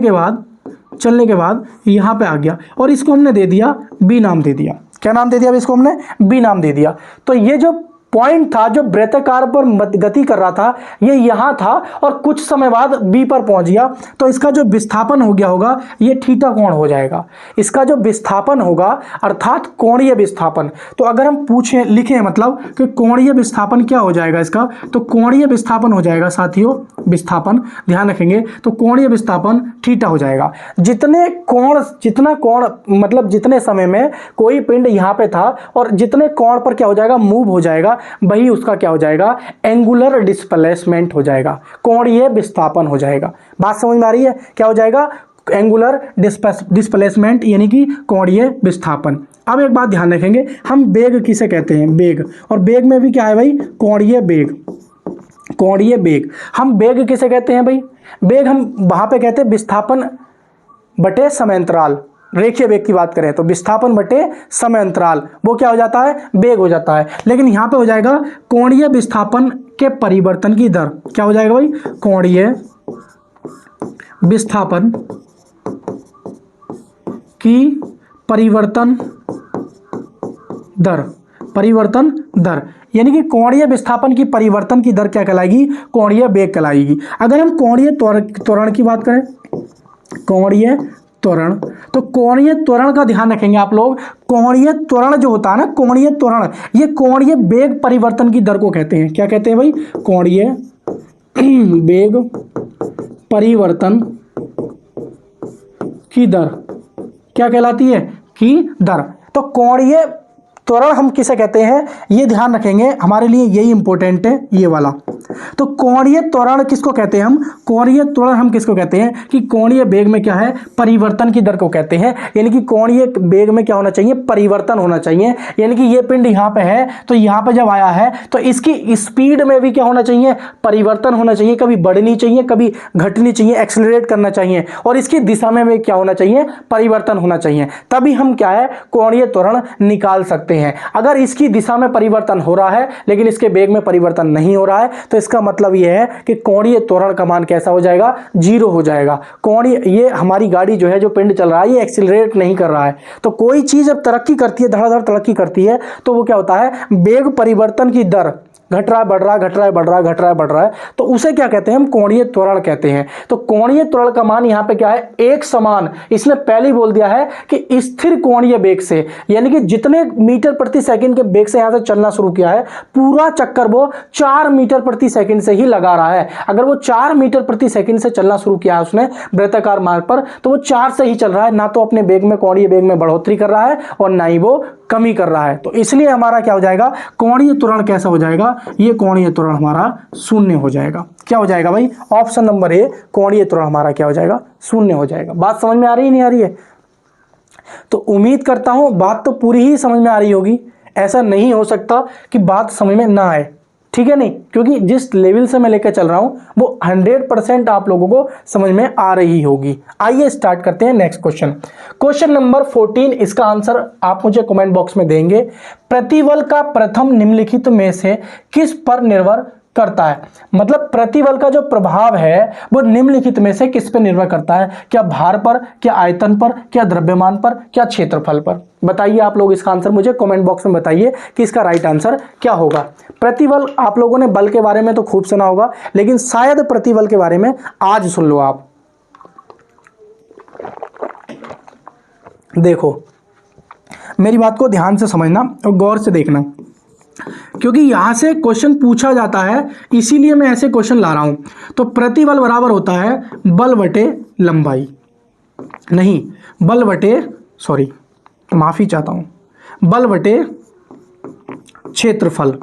के बाद यहाँ पे आ गया, और इसको हमने दे दिया बी नाम दे दिया। क्या नाम दे दिया? इसको हमने बी नाम दे दिया। तो ये जो पॉइंट था जो वृत्ताकार पर गति कर रहा था, ये यहां था, और कुछ समय बाद बी पर पहुंच गया, तो इसका जो विस्थापन हो गया होगा ये थीटा कोण हो जाएगा। इसका जो विस्थापन होगा अर्थात कोणीय विस्थापन, तो अगर हम पूछें लिखें मतलब कि कोणीय विस्थापन क्या हो जाएगा इसका, तो कोणीय विस्थापन हो जाएगा साथियों, विस्थापन ध्यान रखेंगे, तो कोणीय विस्थापन थीटा हो जाएगा। जितना कोण मतलब जितने समय में कोई पिंड यहां पे था और जितने कोण पर क्या हो जाएगा? मूव हो जाएगा, वही उसका क्या हो जाएगा? एंगुलर डिस्प्लेसमेंट हो जाएगा, कोणीय विस्थापन हो जाएगा। बात समझ में आ रही है? क्या हो जाएगा? एंगुलर डिस्प्लेसमेंट यानी कि कोणीय विस्थापन। अब एक बात ध्यान रखेंगे, हम वेग किसे कहते हैं? वेग। और वेग में भी क्या है भाई? कोणीय वेग। हम वेग किसे कहते हैं भाई? वेग हम वहां पे कहते हैं विस्थापन बटे समयांतराल। रेखीय वेग की बात करें तो विस्थापन बटे समय अंतराल, वो क्या हो जाता है? वेग हो जाता है। लेकिन यहां पे हो जाएगा कोणीय विस्थापन के परिवर्तन की दर। क्या हो जाएगा भाई? कोणीय विस्थापन की परिवर्तन दर यानी कि कोणीय विस्थापन की परिवर्तन की दर क्या कहलाएगी? कोणीय वेग कहलाएगी। अगर हम कोणीय त्वरण की बात करें, कोणीय त्वरण, तो कोणीय त्वरण का ध्यान रखेंगे आप लोग। कोणीय त्वरण जो होता है ना, कोणीय त्वरण, ये कोणीय वेग परिवर्तन की दर को कहते हैं। क्या कहते हैं भाई? कोणीय वेग परिवर्तन की दर क्या कहलाती है? की दर। तो कोणीय त्वरण हम किसे कहते हैं ये ध्यान रखेंगे, हमारे लिए यही इंपॉर्टेंट है ये वाला। तो कोणीय त्वरण किसको कहते हैं हम? कोणीय त्वरण हम किसको कहते हैं कि कोणीय वेग में क्या है? परिवर्तन की दर को कहते हैं। यानी कि कोणीय वेग में क्या होना चाहिए? परिवर्तन होना चाहिए। यानी कि ये पिंड यहाँ पे है तो यहाँ पे जब आया है तो इसकी स्पीड में भी क्या होना चाहिए? परिवर्तन होना चाहिए। कभी बढ़नी चाहिए, कभी घटनी चाहिए, एक्सेलरेट करना चाहिए, और इसकी दिशा में भी क्या होना चाहिए? परिवर्तन होना चाहिए। तभी हम क्या है? कोणीय त्वरण निकाल सकते हैं। अगर इसकी दिशा में परिवर्तन हो रहा है लेकिन इसके वेग में परिवर्तन नहीं हो रहा है तो इसका मतलब यह है कि कोणीय त्वरण का मान कैसा हो जाएगा? 0 हो जाएगा। कोणीय, ये हमारी गाड़ी जो है, जो पिंड चल रहा है, ये एक्सीलरेट नहीं कर रहा है। तो कोई चीज जब तरक्की करती है, धड़ाधड़ तरक्की करती है, तो वो क्या होता है? वेग परिवर्तन की दर घट रहा है, बढ़ रहा है, घट रहा है, बढ़ रहा है, घट रहा है, बढ़ रहा है, तो उसे क्या कहते हैं हम? कोणीय त्वरण कहते हैं। तो कोणीय त्वरण का मान यहाँ पे क्या है? एक समान। इसने पहले ही बोल दिया है कि स्थिर कोणीय वेग से, यानी कि जितने मीटर प्रति सेकंड के वेग से यहां से चलना शुरू किया है, पूरा चक्कर वो 4 मीटर प्रति सेकंड से ही लगा रहा है। अगर वो 4 मीटर प्रति सेकंड से चलना शुरू किया है उसने वृत्ताकार मार्ग पर, तो वो 4 से ही चल रहा है, ना तो अपने वेग में, कोणीय वेग में बढ़ोतरी कर रहा है और ना ही वो कमी कर रहा है। तो इसलिए हमारा क्या हो जाएगा? कोणीय त्वरण कैसा हो जाएगा? ये कोणीय त्वरण हमारा शून्य हो जाएगा। क्या हो जाएगा भाई? ऑप्शन नंबर ए, कोणीय त्वरण हमारा क्या हो जाएगा? शून्य हो जाएगा। बात समझ में आ रही है नहीं आ रही है? तो उम्मीद करता हूं बात तो पूरी ही समझ में आ रही होगी। ऐसा नहीं हो सकता कि बात समझ में ना आए, ठीक है नहीं? क्योंकि जिस लेवल से मैं लेकर चल रहा हूं वो 100% आप लोगों को समझ में आ रही होगी। आइए स्टार्ट करते हैं नेक्स्ट क्वेश्चन। क्वेश्चन नंबर 14, इसका आंसर आप मुझे कमेंट बॉक्स में देंगे। प्रतिबल का प्रथम निम्नलिखित में से किस पर निर्भर करता है? मतलब प्रतिबल का जो प्रभाव है वो निम्नलिखित में से किस पर निर्भर करता है? क्या भार पर, क्या आयतन पर, क्या द्रव्यमान पर, क्या क्षेत्रफल पर? बताइए आप लोग इसका आंसर मुझे कमेंट बॉक्स में बताइए कि इसका राइट आंसर क्या होगा। प्रतिबल, आप लोगों ने बल के बारे में तो खूब सुना होगा, लेकिन शायद प्रतिबल के बारे में आज सुन लो आप। देखो, मेरी बात को ध्यान से समझना और गौर से देखना, क्योंकि यहां से क्वेश्चन पूछा जाता है, इसीलिए मैं ऐसे क्वेश्चन ला रहा हूं। तो प्रतिबल बराबर होता है बल बटे लंबाई, नहीं बल बटे, सॉरी माफी चाहता हूं, बल बटे क्षेत्रफल।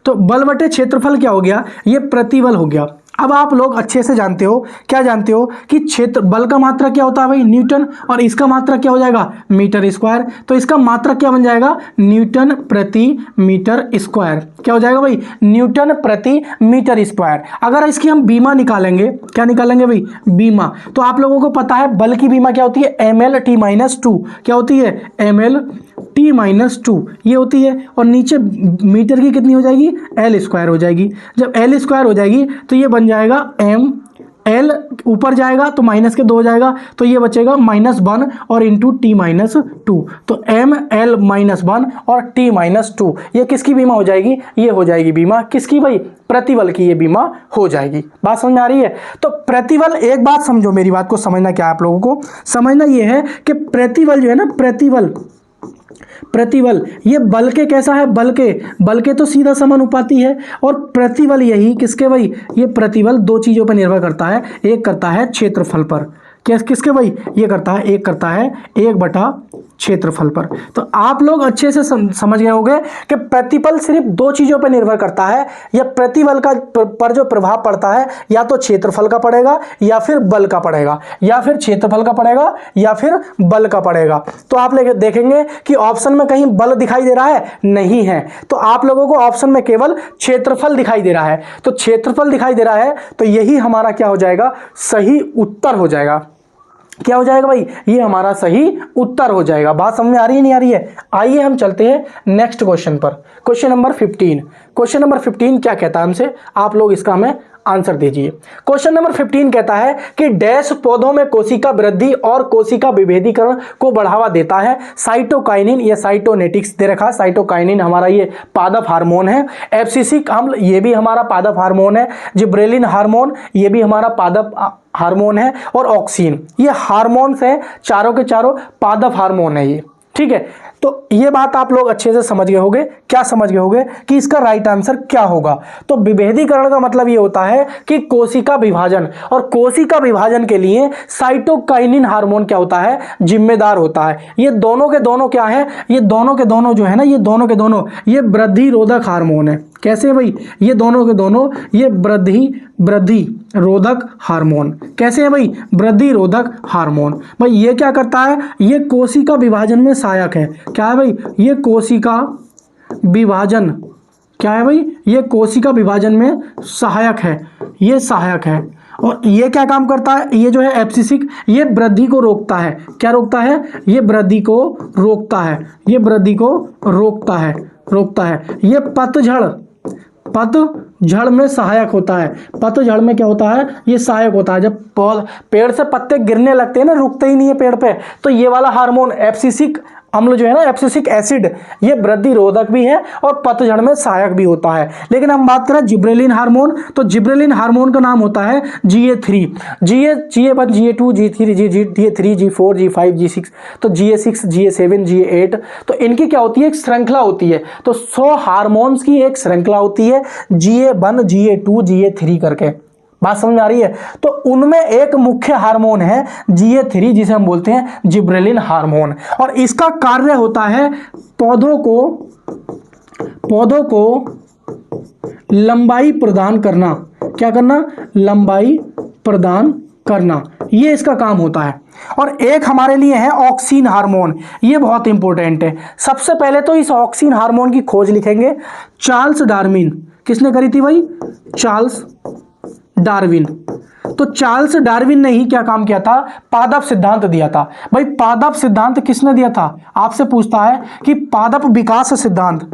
तो बल बटे क्षेत्रफल क्या हो गया? ये प्रतिबल हो गया। अब आप लोग अच्छे से जानते हो, क्या जानते हो कि क्षेत्र, बल का मात्रा क्या होता है भाई? न्यूटन, और इसका मात्रा क्या हो जाएगा? Metre square. तो इसका मात्रा क्या बन जाएगा? न्यूटन प्रति मीटर स्क्वायर। क्या हो जाएगा भाई? न्यूटन प्रति मीटर स्क्वायर। अगर इसकी हम बीमा निकालेंगे, क्या निकालेंगे भाई? बीमा। तो आप लोगों को पता है बल की बीमा क्या होती है? ml/t-2। क्या होती है? ml/t-2 ये होती है। और नीचे मीटर की कितनी हो जाएगी? l स्क्वायर हो जाएगी। जब l स्क्वायर हो जाएगी तो ये बन जाएगा m, l ऊपर जाएगा तो माइनस के 2 हो जाएगा, तो ये बचेगा -1 और इंटू t-2। तो ml-1 और t-2, ये किसकी बीमा हो जाएगी? ये हो जाएगी बीमा किसकी भाई? प्रतिबल की ये बीमा हो जाएगी। बात समझ में आ रही है? तो प्रतिबल, एक बात समझो, मेरी बात को समझना, क्या आप लोगों को समझना ये है कि प्रतिबल जो है ना, प्रतिबल ये बल के कैसा है? बल के तो सीधा समानुपाती है। और प्रतिबल यही किसके भाई? ये प्रतिबल दो चीजों पर निर्भर करता है। एक करता है क्षेत्रफल पर, किसके भाई? ये करता है, एक करता है 1/, क्षेत्रफल पर। तो आप लोग अच्छे से समझ गए होंगे कि प्रतिबल सिर्फ दो चीजों पर निर्भर करता है। या प्रतिबल का पर जो प्रभाव पड़ता है, या तो क्षेत्रफल का पड़ेगा या फिर बल का पड़ेगा, या फिर क्षेत्रफल का पड़ेगा या फिर बल का पड़ेगा। तो आप देखेंगे कि ऑप्शन में कहीं बल दिखाई दे रहा है? नहीं है। तो आप लोगों को ऑप्शन में केवल क्षेत्रफल दिखाई दे रहा है। तो क्षेत्रफल दिखाई दे रहा है तो यही हमारा क्या हो जाएगा? सही उत्तर हो जाएगा। क्या हो जाएगा भाई? ये हमारा सही उत्तर हो जाएगा। बात समझ में आ रही है नहीं आ रही है? आइए हम चलते हैं नेक्स्ट क्वेश्चन पर। Question number 15। क्वेश्चन नंबर 15 क्या कहता है हमसे? आप लोग इसका हमें आंसर दीजिए। क्वेश्चन नंबर 15 कहता है कि डैश पौधों में कोशिका वृद्धि और कोशिका विभेदीकरण को बढ़ावा देता है। साइटोकाइनिन या साइटोनेटिक्स दे रखा है। साइटोकाइनिन हमारा ये पादप हार्मोन है। एब्सिसिक अम्ल ये भी हमारा पादप हार्मोन है। जिब्रेलिन हार्मोन ये भी हमारा पादप हार्मोन है। और ऑक्सीन, ये हार्मोन्स हैं, चारों के चारों पादप हार्मोन है ये, ठीक है। तो ये बात आप लोग अच्छे से समझ गए होंगे। क्या समझ गए होंगे कि इसका राइट आंसर क्या होगा? तो विभेदीकरण का मतलब ये होता है कि कोशिका विभाजन, और कोशिका विभाजन के लिए साइटोकाइनिन हार्मोन क्या होता है? जिम्मेदार होता है। ये दोनों के दोनों क्या है? ये दोनों के दोनों जो है ना, ये दोनों के दोनों ये वृद्धि रोधक हार्मोन है। कैसे भाई? ये दोनों के दोनों ये वृद्धि रोधक हार्मोन। कैसे है भाई? वृद्धि रोधक हार्मोन। भाई ये क्या करता है? ये कोशिका विभाजन में सहायक है। क्या है भाई? ये कोशिका विभाजन, क्या है भाई? ये कोशिका विभाजन में सहायक है। ये सहायक है। और ये क्या काम करता है? ये जो है एब्सिसिक, ये वृद्धि को रोकता है। क्या रोकता है? ये वृद्धि को रोकता है। ये वृद्धि को रोकता है। ये पतझड़ में सहायक होता है। पतझड़ में क्या होता है? ये सहायक होता है। जब पेड़ से पत्ते गिरने लगते हैं ना, रुकते ही नहीं है पेड़ पे, तो ये वाला हार्मोन एब्सिसिक अम्ल जो है ना, एब्सिसिक एसिड, ये वृद्धि रोधक भी है और पतझड़ में सहायक भी होता है। लेकिन हम बात करें जिब्रेलिन हार्मोन, तो जिब्रेलिन हार्मोन का नाम होता है GA3, GA1, GA2, G3, GA3, G4, G5, G6, तो GA6, GA7, GA8, तो इनकी क्या होती है, एक श्रृंखला होती है। तो 100 हार्मोन्स की एक श्रृंखला होती है, GA1, GA2, GA3 करके। बात समझ में आ रही है? तो उनमें एक मुख्य हार्मोन है GA3, जिसे हम बोलते हैं जिब्रेलिन हार्मोन, और इसका कार्य होता है पौधों को लंबाई प्रदान करना। क्या करना? लंबाई प्रदान करना, ये इसका काम होता है। और एक हमारे लिए है ऑक्सिन हार्मोन, ये बहुत इंपॉर्टेंट है। सबसे पहले तो इस ऑक्सिन हार्मोन की खोज लिखेंगे चार्ल्स डार्विन। किसने करी थी भाई? Charles Darwin. तो चार्ल्स डार्विन ने ही क्या काम किया था? पादप सिद्धांत दिया था। भाई पादप सिद्धांत किसने दिया था? आपसे पूछता है कि पादप विकास सिद्धांत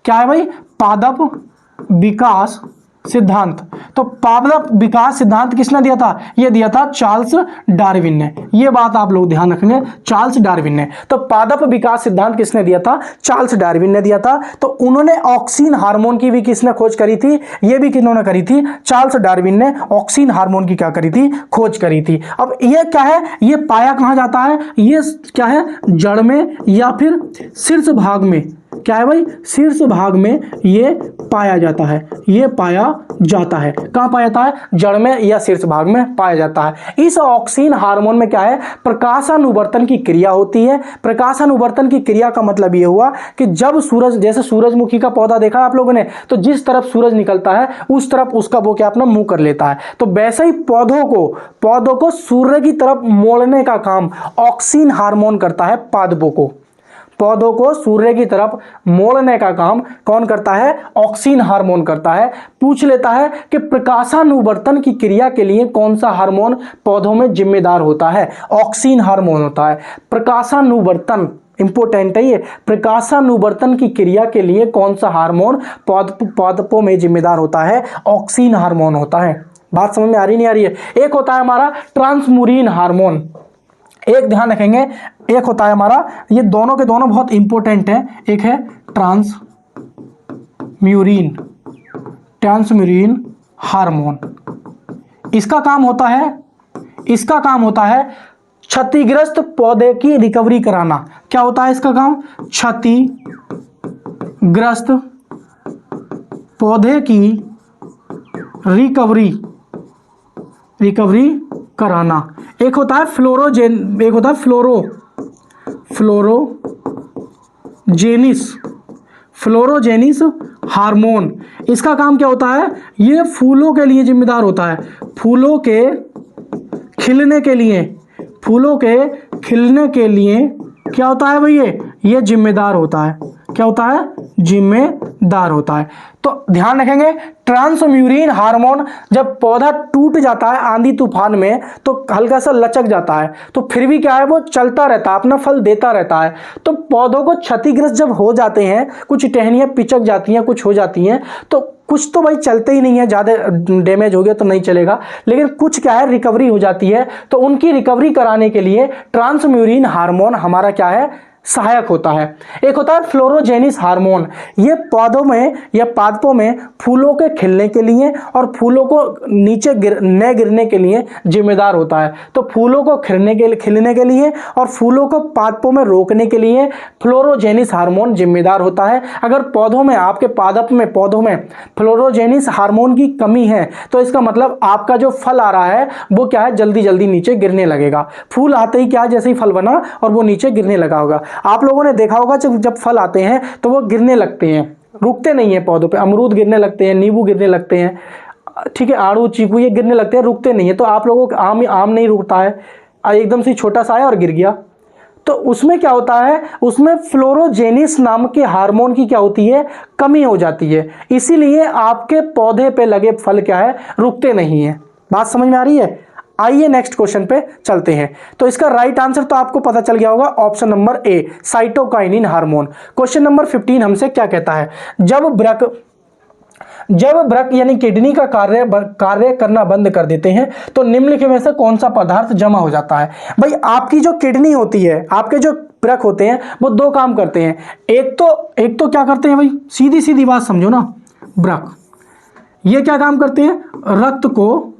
क्या है भाई? पादप विकास सिद्धांत। तो पादप विकास सिद्धांत किसने दिया था? यह दिया था चार्ल्स डार्विन ने। यह बात आप लोग ध्यान रखेंगे, चार्ल्स डार्विन ने। तो पादप विकास सिद्धांत किसने दिया था? चार्ल्स डार्विन ने दिया था। तो उन्होंने ऑक्सिन हार्मोन की भी किसने खोज करी थी? यह भी किन्होंने करी थी? चार्ल्स डार्विन ने ऑक्सिन हार्मोन की क्या करी थी? खोज करी थी। अब यह क्या है? यह पाया कहां जाता है? यह क्या है? जड़ में या फिर शीर्ष भाग में। क्या है भाई? शीर्ष भाग में ये पाया जाता है। ये पाया जाता है कहां पाया जाता है? जड़ में या शीर्ष भाग में पाया जाता है। इस ऑक्सिन हार्मोन में क्या है? प्रकाशानुवर्तन की क्रिया होती है। प्रकाशानुवर्तन की क्रिया का मतलब ये हुआ कि जब सूरज, जैसे सूरजमुखी का पौधा देखा आप लोगों ने, तो जिस तरफ सूरज निकलता है उस तरफ उसका वो क्या अपना मुंह कर लेता है। तो वैसे ही पौधों को सूर्य की तरफ मोड़ने का काम ऑक्सिन हार्मोन करता है। पौधों को सूर्य की तरफ मोड़ने का काम कौन करता है? ऑक्सिन हार्मोन करता है। पूछ लेता है कि प्रकाशानुवर्तन की क्रिया के लिए कौन सा हार्मोन पौधों में जिम्मेदार होता है? ऑक्सिन हार्मोन होता है। प्रकाशानुवर्तन इंपोर्टेंट है ये। प्रकाशानुवर्तन की क्रिया के लिए कौन सा हार्मोन पौधों में जिम्मेदार होता है? ऑक्सिन हार्मोन होता है। बात समझ में आ रही नहीं आ रही है? एक होता है हमारा ट्रांसम्यूरिन हार्मोन, एक ध्यान रखेंगे, एक होता है हमारा, ये दोनों के दोनों बहुत इंपॉर्टेंट हैं। एक है ट्रांसम्यूरिन हार्मोन। इसका काम होता है क्षतिग्रस्त पौधे की रिकवरी कराना। क्या होता है इसका काम? क्षतिग्रस्त पौधे की रिकवरी कराना। एक होता है फ्लोरोजेनिस हार्मोन। इसका काम क्या होता है? ये फूलों के लिए जिम्मेदार होता है। फूलों के खिलने के लिए क्या होता है भाई? ये जिम्मेदार होता है। क्या होता है? जिम्मेदार होता है। तो ध्यान रखेंगे, ट्रांसम्यूरिन हार्मोन, जब पौधा टूट जाता है आंधी तूफान में तो हल्का सा लचक जाता है, तो फिर भी क्या है, वो चलता रहता है, अपना फल देता रहता है। तो पौधों को क्षतिग्रस्त जब हो जाते हैं, कुछ टहनियां पिचक जाती हैं, कुछ हो जाती हैं, तो कुछ तो भाई चलते ही नहीं है, ज़्यादा डैमेज हो गया तो नहीं चलेगा, लेकिन कुछ क्या है, रिकवरी हो जाती है। तो उनकी रिकवरी कराने के लिए ट्रांसम्यूरिन हार्मोन हमारा क्या है, सहायक होता है। एक होता है फ्लोरोजेनिस हार्मोन, ये पौधों में या पादपों में फूलों के खिलने के लिए और फूलों को नीचे न गिरने के लिए जिम्मेदार होता है। तो फूलों को खिलने के लिए और फूलों को पादपों में रोकने के लिए फ्लोरोजेनिस हार्मोन जिम्मेदार होता है। अगर पौधों में, आपके पौधों में फ्लोरोजेनिस हार्मोन की कमी है तो इसका मतलब आपका जो फल आ रहा है वो क्या है, जल्दी जल्दी नीचे गिरने लगेगा। फूल आते ही क्या, जैसे ही फल बना और वो नीचे गिरने लगा होगा। आप लोगों ने देखा होगा जब फल आते हैं तो वो गिरने लगते हैं, रुकते नहीं है पौधों पे। अमरूद गिरने लगते हैं, नींबू गिरने लगते हैं, ठीक है, आड़ू चीकू ये गिरने लगते हैं, रुकते नहीं है। तो आप लोगों का आम नहीं रुकता है, एकदम से छोटा सा आया और गिर गया। तो उसमें क्या होता है, उसमें फ्लोरोजेनिस नाम के हार्मोन की क्या होती है, कमी हो जाती है। इसीलिए आपके पौधे पे लगे फल क्या है, रुकते नहीं है। बात समझ में आ रही है? आइए नेक्स्ट क्वेश्चन पे चलते हैं। तो इसका राइट आंसर तो आपको पता चल गया होगा, option number A, cytokinin hormone. Question number 15 हमसे क्या कहता है, जब वृक्क यानी किडनी का कार्य करना बंद कर देते हैं तो निम्नलिखित में से कौन सा पदार्थ जमा हो जाता है। भाई आपकी जो किडनी होती है, आपके जो ब्रक होते हैं वो दो काम करते हैं। एक तो क्या करते हैं भाई, सीधी सीधी बात समझो ना, ब्रक ये क्या काम करते हैं, रक्त को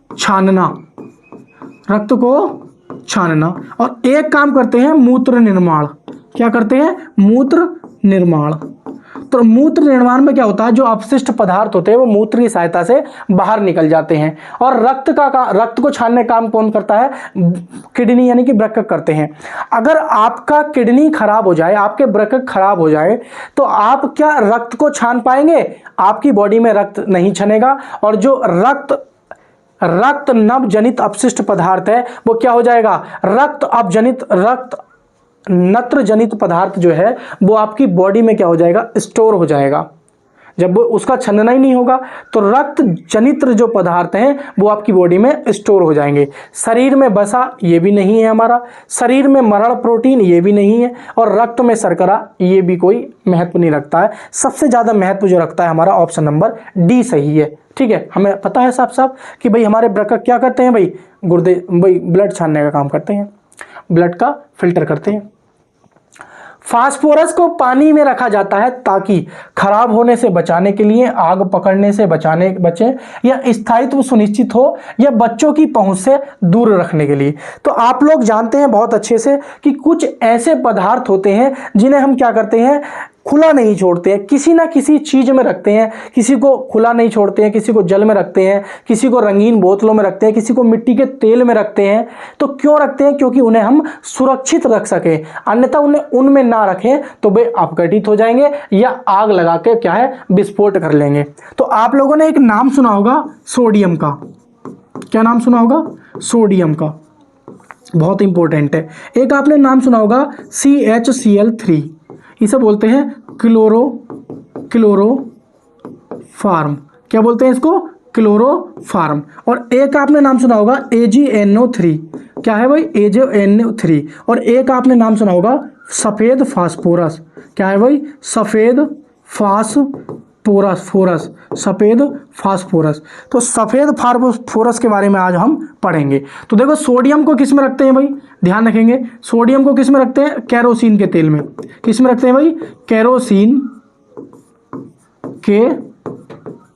छानना, रक्त को छानना, और एक काम करते हैं मूत्र निर्माण। क्या करते हैं, मूत्र निर्माण। तो मूत्र निर्माण में क्या होता है, जो अपशिष्ट पदार्थ होते हैं वो मूत्र की सहायता से बाहर निकल जाते हैं। और रक्त को छानने का काम कौन करता है, किडनी यानी कि वृक्क करते हैं। अगर आपका किडनी खराब हो जाए, आपके वृक्क खराब हो जाए, तो आप क्या रक्त को छान पाएंगे, आपकी बॉडी में रक्त नहीं छनेगा, और जो रक्त नव जनित अपशिष्ट पदार्थ है वो क्या हो जाएगा, रक्त नत्र जनित पदार्थ जो है वो आपकी बॉडी में क्या हो जाएगा, स्टोर हो जाएगा। जब वो उसका छनना ही नहीं होगा तो रक्त जनित जो पदार्थ हैं वो आपकी बॉडी में स्टोर हो जाएंगे। शरीर में वसा ये भी नहीं है हमारा, शरीर में मरण प्रोटीन ये भी नहीं है, और रक्त में शर्करा ये भी कोई महत्व नहीं रखता है। सबसे ज़्यादा महत्व जो रखता है हमारा ऑप्शन नंबर डी सही है। ठीक है, हमें पता है साफ साफ कि भाई हमारे वृक्क क्या करते हैं भाई, गुर्दे भाई ब्लड छानने का काम करते हैं, ब्लड का फिल्टर करते हैं। फास्फोरस को पानी में रखा जाता है ताकि खराब होने से बचाने के लिए, आग पकड़ने से बचे, या स्थायित्व सुनिश्चित हो, या बच्चों की पहुंच से दूर रखने के लिए। तो आप लोग जानते हैं बहुत अच्छे से कि कुछ ऐसे पदार्थ होते हैं जिन्हें हम क्या करते हैं, खुला नहीं छोड़ते हैं, किसी ना किसी चीज में रखते हैं। किसी को खुला नहीं छोड़ते हैं, किसी को जल में रखते हैं, किसी को रंगीन बोतलों में रखते हैं, किसी को मिट्टी के तेल में रखते हैं। तो क्यों रखते हैं, क्योंकि उन्हें हम सुरक्षित रख सकें, अन्यथा उन्हें उनमें ना रखें तो वे अपघटित हो जाएंगे या आग लगा के क्या है, विस्फोट कर लेंगे। तो आप लोगों ने एक नाम सुना होगा सोडियम का, क्या नाम सुना होगा, सोडियम का, बहुत इंपॉर्टेंट है। एक आपने नाम सुना होगा CHCl3, इसे बोलते हैं क्लोरोफार्म। क्या बोलते हैं इसको, क्लोरोफार्म। और एक आपने नाम सुना होगा AgNO3, क्या है भाई, AgNO3। और एक आपने नाम सुना होगा सफेद फास्फोरस, क्या है भाई, सफेद सफेद फास्फोरस। तो सफेद फास्फोरस के बारे में आज हम पढ़ेंगे। तो देखो सोडियम को किस में रखते हैं भाई, ध्यान रखेंगे, सोडियम को किस में रखते हैं, केरोसिन के तेल में। किस में रखते हैं भाई, केरोसिन के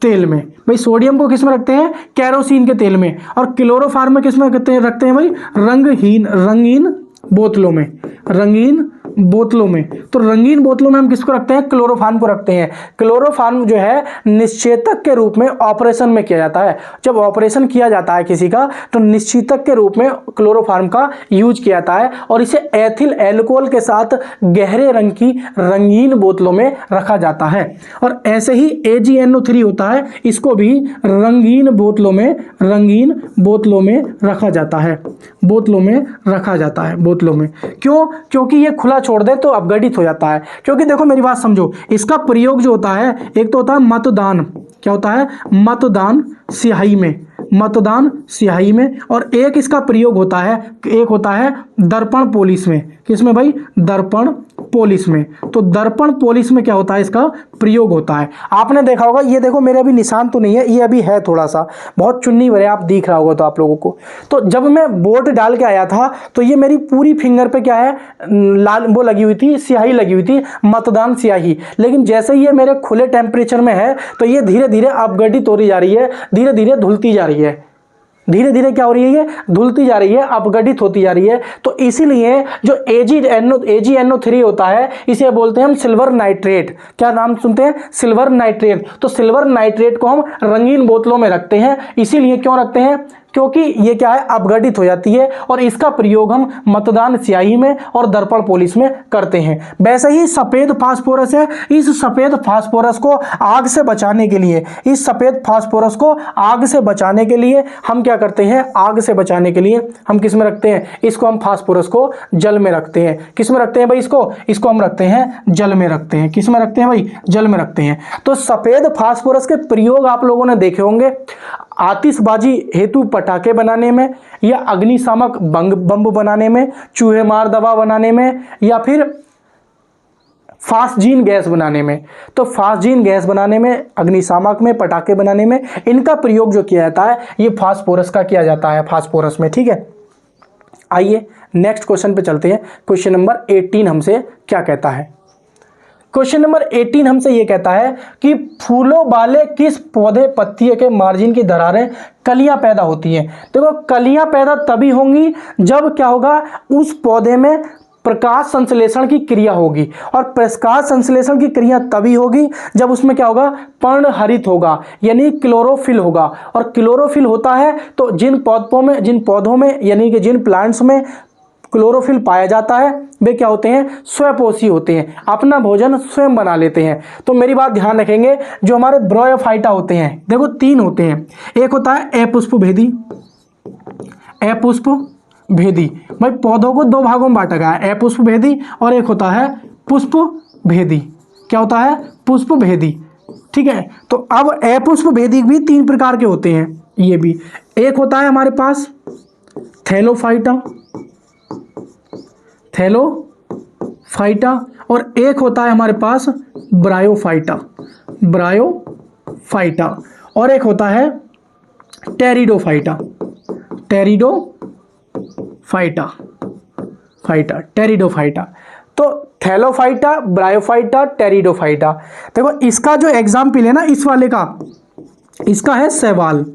तेल में। भाई सोडियम को किस में रखते हैं, केरोसिन के तेल में। और क्लोरोफार्म में किस में रखते हैं भाई, रंगीन बोतलों में, रंगीन बोतलों में। तो रंगीन बोतलों में हम किसको रखते हैं, क्लोरोफार्म को रखते हैं। क्लोरोफार्म जो है निश्चेतक के रूप में ऑपरेशन में किया जाता है। जब ऑपरेशन किया जाता है किसी का तो निश्चेतक के रूप में क्लोरोफार्म का यूज किया जाता है, और इसे एथिल एल्कोहल के साथ गहरे रंग की रंगीन बोतलों में रखा जाता है। और ऐसे ही AgNO3 होता है, इसको भी रंगीन बोतलों में रखा जाता है, बोतलों में रखा जाता है, बोतलों में। क्यों, क्योंकि ये खुला छोड़ दे तो अपघटित हो जाता है। क्योंकि देखो मेरी बात समझो, इसका प्रयोग जो होता है, एक तो होता है मतदान, क्या होता है, मतदान स्याही में, और एक इसका प्रयोग होता है, एक होता है दर्पण पोलिस में। किसमें भाई, दर्पण पोलिस में। तो दर्पण पोलिस में क्या होता है, इसका प्रयोग होता है। आपने देखा होगा, ये देखो मेरे अभी निशान तो नहीं है, ये अभी है थोड़ा सा, बहुत चुन्नी भरे आप दिख रहा होगा तो आप लोगों को। तो जब मैं बोट डाल के आया था तो ये मेरी पूरी फिंगर पे क्या है, लाल वो लगी हुई थी, स्याही लगी हुई थी, मतदान स्याही। लेकिन जैसे ही ये मेरे खुले टेम्परेचर में है तो ये धीरे धीरे अपघटित होती जा रही है, धीरे धीरे धुलती जा रही है, धीरे धीरे क्या हो रही है, ये धुलती जा रही है, अपघटित होती जा रही है। तो इसीलिए जो AgNO3 होता है, इसे बोलते हैं हम सिल्वर नाइट्रेट। क्या नाम सुनते हैं, सिल्वर नाइट्रेट। तो सिल्वर नाइट्रेट को हम रंगीन बोतलों में रखते हैं। इसीलिए क्यों रखते हैं, क्योंकि ये क्या है, अपघटित हो जाती है, और इसका प्रयोग हम मतदान स्याही में और दर्पण पोलिस में करते हैं। वैसे ही सफेद फास्फोरस है, इस सफेद फास्फोरस को आग से बचाने के लिए, हम क्या करते हैं, आग से बचाने के लिए हम किस में रखते हैं, इसको हम फास्फोरस को जल में रखते हैं। किस में रखते हैं भाई, इसको हम रखते हैं जल में रखते हैं। किस में रखते हैं भाई, जल में रखते हैं। तो सफेद फास्फोरस के प्रयोग आप लोगों ने देखे होंगे, आतिशबाजी हेतु पटाखे बनाने में, या अग्निशामक बम बनाने में, चूहे मार दवा बनाने में, या फिर फास्जीन गैस बनाने में। तो फास्जीन गैस बनाने में, अग्निशामक में, पटाखे बनाने में इनका प्रयोग जो किया जाता है ये फास्फोरस का किया जाता है, फास्फोरस में। ठीक है, आइए नेक्स्ट क्वेश्चन पे चलते हैं। क्वेश्चन नंबर 18 हमसे क्या कहता है। क्वेश्चन नंबर 18 हमसे ये कहता है कि फूलों वाले किस पौधे पत्तियों के मार्जिन की दरारें कलियां पैदा होती हैं। देखो कलियां पैदा तभी होंगी जब क्या होगा, उस पौधे में प्रकाश संश्लेषण की क्रिया होगी, और प्रकाश संश्लेषण की क्रिया तभी होगी जब उसमें क्या होगा, पर्णहरित होगा, यानी क्लोरोफिल होगा। और क्लोरोफिल होता है तो जिन पौधों में यानी कि जिन प्लांट्स में क्लोरोफिल पाया जाता है वे क्या होते हैं, स्वपोषी होते हैं, अपना भोजन स्वयं बना लेते हैं। तो मेरी बात ध्यान रखेंगे, जो हमारे ब्रायोफाइटा होते हैं, देखो 3 होते हैं। एक होता है अपुष्पभेदी, अपुष्पभेदी भाई पौधों को 2 भागों में बांटा गया है, अपुष्पभेदी, और एक होता है पुष्पभेदी। क्या होता है, पुष्पभेदी। ठीक है, तो अब अपुष्पभेदी भी 3 प्रकार के होते हैं। ये भी एक होता है हमारे पास थैलोफाइटा, और एक होता है हमारे पास ब्रायोफाइटा, और एक होता है टेरिडोफाइटा। तो थैलोफाइटा, ब्रायोफाइटा, टेरिडोफाइटा। देखो इसका जो एग्जाम्पल है ना, इस वाले का, इसका है शैवाल,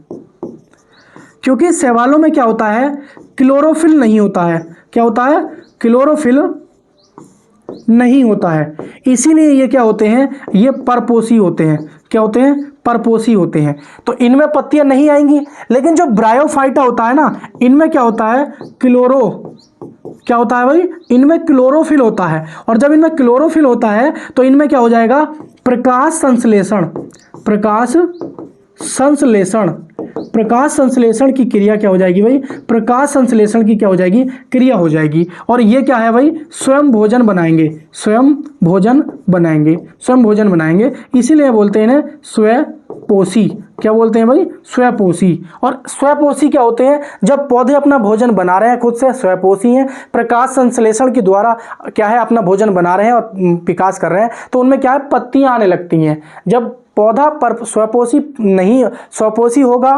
क्योंकि शैवालों में क्या होता है, क्लोरोफिल नहीं होता है। क्या होता है, क्लोरोफिल नहीं होता है, इसीलिए ये क्या होते हैं, ये परपोषी होते हैं। क्या होते हैं, परपोषी होते हैं। तो इनमें पत्तियां नहीं आएंगी। लेकिन जो ब्रायोफाइटा होता है ना, इनमें क्या होता है, क्या होता है भाई, इनमें क्लोरोफिल होता है। और जब इनमें क्लोरोफिल होता है तो इनमें क्या हो जाएगा, प्रकाश संश्लेषण की क्रिया क्या हो जाएगी भाई, प्रकाश संश्लेषण की क्या हो जाएगी, क्रिया हो जाएगी। और ये क्या है भाई, स्वयं भोजन बनाएंगे, इसीलिए बोलते हैं स्वपोषी। क्या बोलते हैं भाई, स्वपोषी। और स्वपोषी क्या होते हैं, जब पौधे अपना भोजन बना रहे हैं खुद से, स्वपोषी हैं, प्रकाश संश्लेषण के द्वारा क्या है, अपना भोजन बना रहे हैं और विकास कर रहे हैं, तो उनमें क्या है, पत्तियां आने लगती हैं। जब पौधा स्वपोषी होगा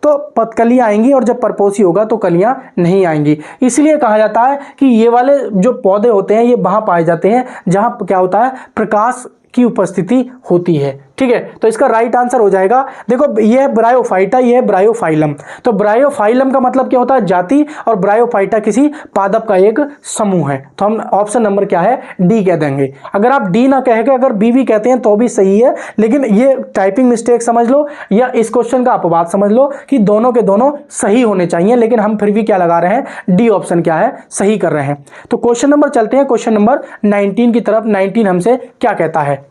तो कलियां आएंगी, और जब परपोषी होगा तो कलियां नहीं आएंगी। इसलिए कहा जाता है कि ये वाले जो पौधे होते हैं ये वहां पाए जाते हैं जहां क्या होता है, प्रकाश की उपस्थिति होती है। ठीक है, तो इसका राइट आंसर हो जाएगा, देखो ये है ब्रायोफाइटा, ये है ब्रायोफाइलम। तो ब्रायोफाइलम का मतलब क्या होता है, जाति, और ब्रायोफाइटा किसी पादप का एक समूह है। तो हम ऑप्शन नंबर क्या है, डी कह देंगे। अगर आप डी ना कह के अगर बी भी कहते हैं तो भी सही है, लेकिन ये टाइपिंग मिस्टेक समझ लो या इस क्वेश्चन का अपवाद समझ लो कि दोनों के दोनों सही होने चाहिए, लेकिन हम फिर भी क्या लगा रहे हैं, डी ऑप्शन क्या है, सही कर रहे हैं। तो क्वेश्चन नंबर चलते हैं क्वेश्चन नंबर 19 की तरफ। 19 हमसे क्या कहता है,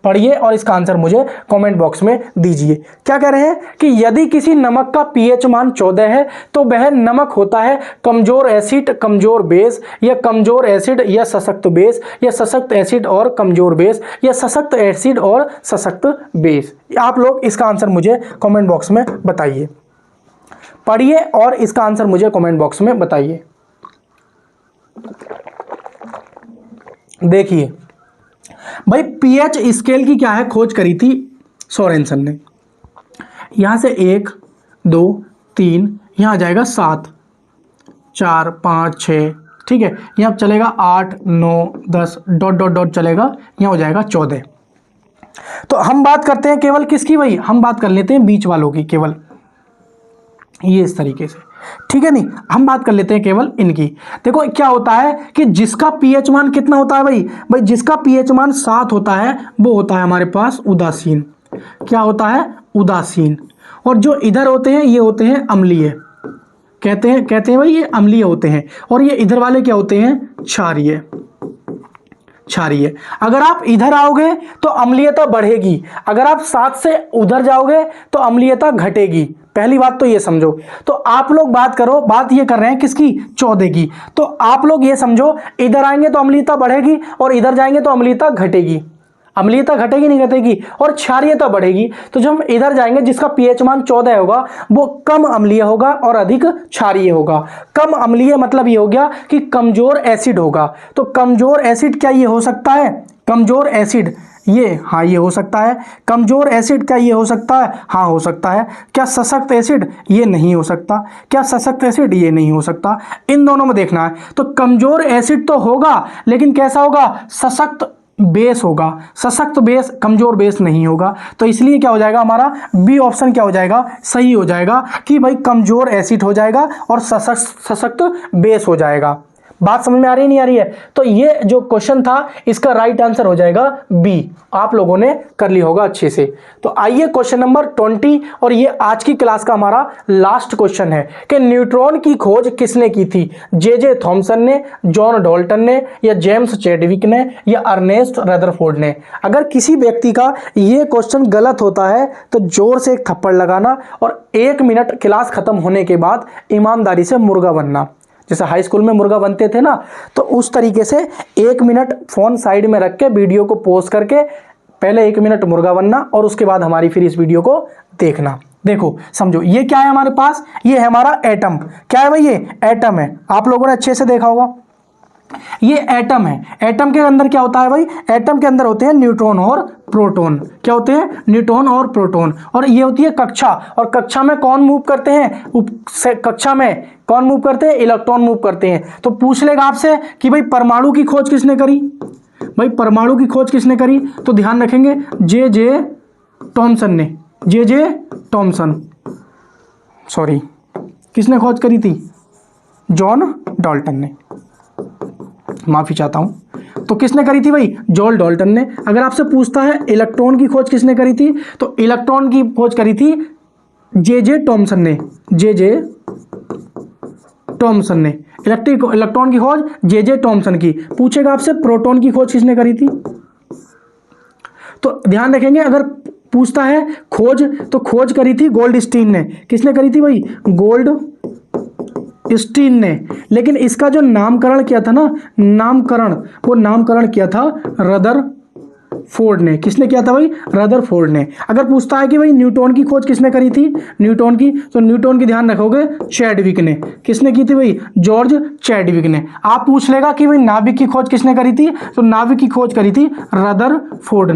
पढ़िए और इसका आंसर मुझे कमेंट बॉक्स में दीजिए। क्या कह रहे हैं कि यदि किसी नमक का पीएच मान 14 है तो वह नमक होता है कमजोर एसिड, कमजोर बेस, या कमजोर एसिड या सशक्त बेस, या सशक्त एसिड और कमजोर बेस, या सशक्त एसिड और सशक्त बेस। आप लोग इसका आंसर मुझे कमेंट बॉक्स में बताइए। पढ़िए और इसका आंसर मुझे कमेंट बॉक्स में बताइए। देखिए भाई, पीएच स्केल की क्या है, खोज करी थी सोरेनसन ने। यहां से 1 2 3, यहां आ जाएगा 7 4 5 6, ठीक है, यहां चलेगा 8 9 10 डॉट डॉट डॉट चलेगा, यहां हो जाएगा 14। तो हम बात करते हैं केवल किसकी भाई, हम बात कर लेते हैं बीच वालों की, केवल ये इस तरीके से, ठीक है। नहीं, हम बात कर लेते हैं केवल इनकी। देखो क्या होता है कि जिसका पीएच मान कितना होता है भाई जिसका पीएच मान 7 होता है वो होता है हमारे पास उदासीन। क्या होता है, उदासीन। और जो इधर होते हैं ये होते हैं अम्लीय, कहते हैं भाई ये अम्लीय होते हैं। और ये इधर वाले क्या होते हैं, क्षारीय। अगर आप इधर आओगे तो अम्लीयता बढ़ेगी, अगर आप 7 से उधर जाओगे तो अम्लीयता घटेगी। पहली बात तो ये समझो। तो आप लोग बात ये कर रहे हैं किसकी, 14 की। तो आप लोग ये समझो, इधर आएंगे तो अम्लीयता बढ़ेगी और इधर जाएंगे तो अम्लीयता घटेगी। अम्लीयता घटेगी नहीं घटेगी, और क्षारीयता बढ़ेगी। तो जब हम इधर जाएंगे जिसका पीएच मान 14 होगा वो कम अम्लीय होगा और अधिक क्षारीय होगा। कम अम्लीय मतलब ये हो गया कि कमजोर एसिड होगा। तो कमजोर एसिड क्या ये हो सकता है, कमजोर एसिड ये, हाँ ये हो सकता है। कमजोर एसिड, क्या ये हो सकता है? हाँ हो सकता है। क्या सशक्त एसिड? ये नहीं हो सकता। क्या सशक्त एसिड? ये नहीं हो सकता। इन दोनों में देखना है। तो कमजोर एसिड तो होगा, लेकिन कैसा होगा? सशक्त बेस होगा। सशक्त बेस, कमजोर बेस नहीं होगा। तो इसलिए क्या हो जाएगा हमारा बी ऑप्शन क्या हो जाएगा? सही हो जाएगा कि भाई कमजोर एसिड हो जाएगा और सशक्त बेस हो जाएगा। बात समझ में आ रही है नहीं आ रही है? तो ये जो क्वेश्चन था इसका राइट आंसर हो जाएगा बी। आप लोगों ने कर लिया होगा अच्छे से। तो आइए क्वेश्चन नंबर 20, और ये आज की क्लास का हमारा लास्ट क्वेश्चन है कि न्यूट्रॉन की खोज किसने की थी? जे थॉमसन ने, जॉन डाल्टन ने, या जेम्स चैडविक ने, या अर्नेस्ट रदरफोर्ड ने? अगर किसी व्यक्ति का ये क्वेश्चन गलत होता है तो जोर से एक थप्पड़ लगाना और 1 मिनट क्लास खत्म होने के बाद ईमानदारी से मुर्गा बनना। जैसे हाई स्कूल में मुर्गा बनते थे ना, तो उस तरीके से 1 मिनट फोन साइड में रख के वीडियो को पॉज करके पहले 1 मिनट मुर्गा बनना और उसके बाद हमारी फिर इस वीडियो को देखना। देखो समझो, ये क्या है हमारे पास? ये है हमारा एटम। क्या है भाई? ये एटम है। आप लोगों ने अच्छे से देखा होगा, ये एटम है। एटम के अंदर क्या होता है भाई? एटम के अंदर होते हैं न्यूट्रॉन और प्रोटॉन। क्या होते हैं? न्यूट्रॉन और प्रोटॉन। और ये होती है कक्षा, और कक्षा में कौन मूव करते हैं? कक्षा में कौन मूव करते हैं? इलेक्ट्रॉन मूव करते हैं। तो पूछ लेगा आपसे कि भाई परमाणु की खोज किसने करी? भाई परमाणु की खोज किसने करी? तो ध्यान रखेंगे जे थॉमसन ने। जे थॉमसन, सॉरी, किसने खोज करी थी? जॉन डाल्टन ने। माफी चाहता हूं। तो किसने करी थी भाई? जॉन डाल्टन ने। अगर आपसे पूछता है इलेक्ट्रॉन की खोज किसने करी थी, तो इलेक्ट्रॉन की खोज करी थी जे थॉमसन ने। जे थॉमसन ने इलेक्ट्रॉन की खोज जे थॉमसन की। पूछेगा आपसे प्रोटॉन की खोज किसने करी थी, तो ध्यान रखेंगे अगर पूछता है खोज, तो खोज करी थी गोल्डस्टीन ने। किसने करी थी भाई? गोल्डस्टीन ने। लेकिन इसका जो नामकरण किया था ना, वो नामकरण किया था रदरफोर्ड ने। किसने किया था भाई? रदरफोर्ड ने। अगर पूछता है कि भाई न्यूटन की खोज किसने करी थी, न्यूटन की, तो न्यूटन की ध्यान रखोगे चैडविक ने। किसने की थी भाई? जॉर्ज चैडविक ने। आप पूछ लेगा कि भाई नाभिक की खोज किसने करी थी, तो नाभिक की खोज करी थी रदरफोर्ड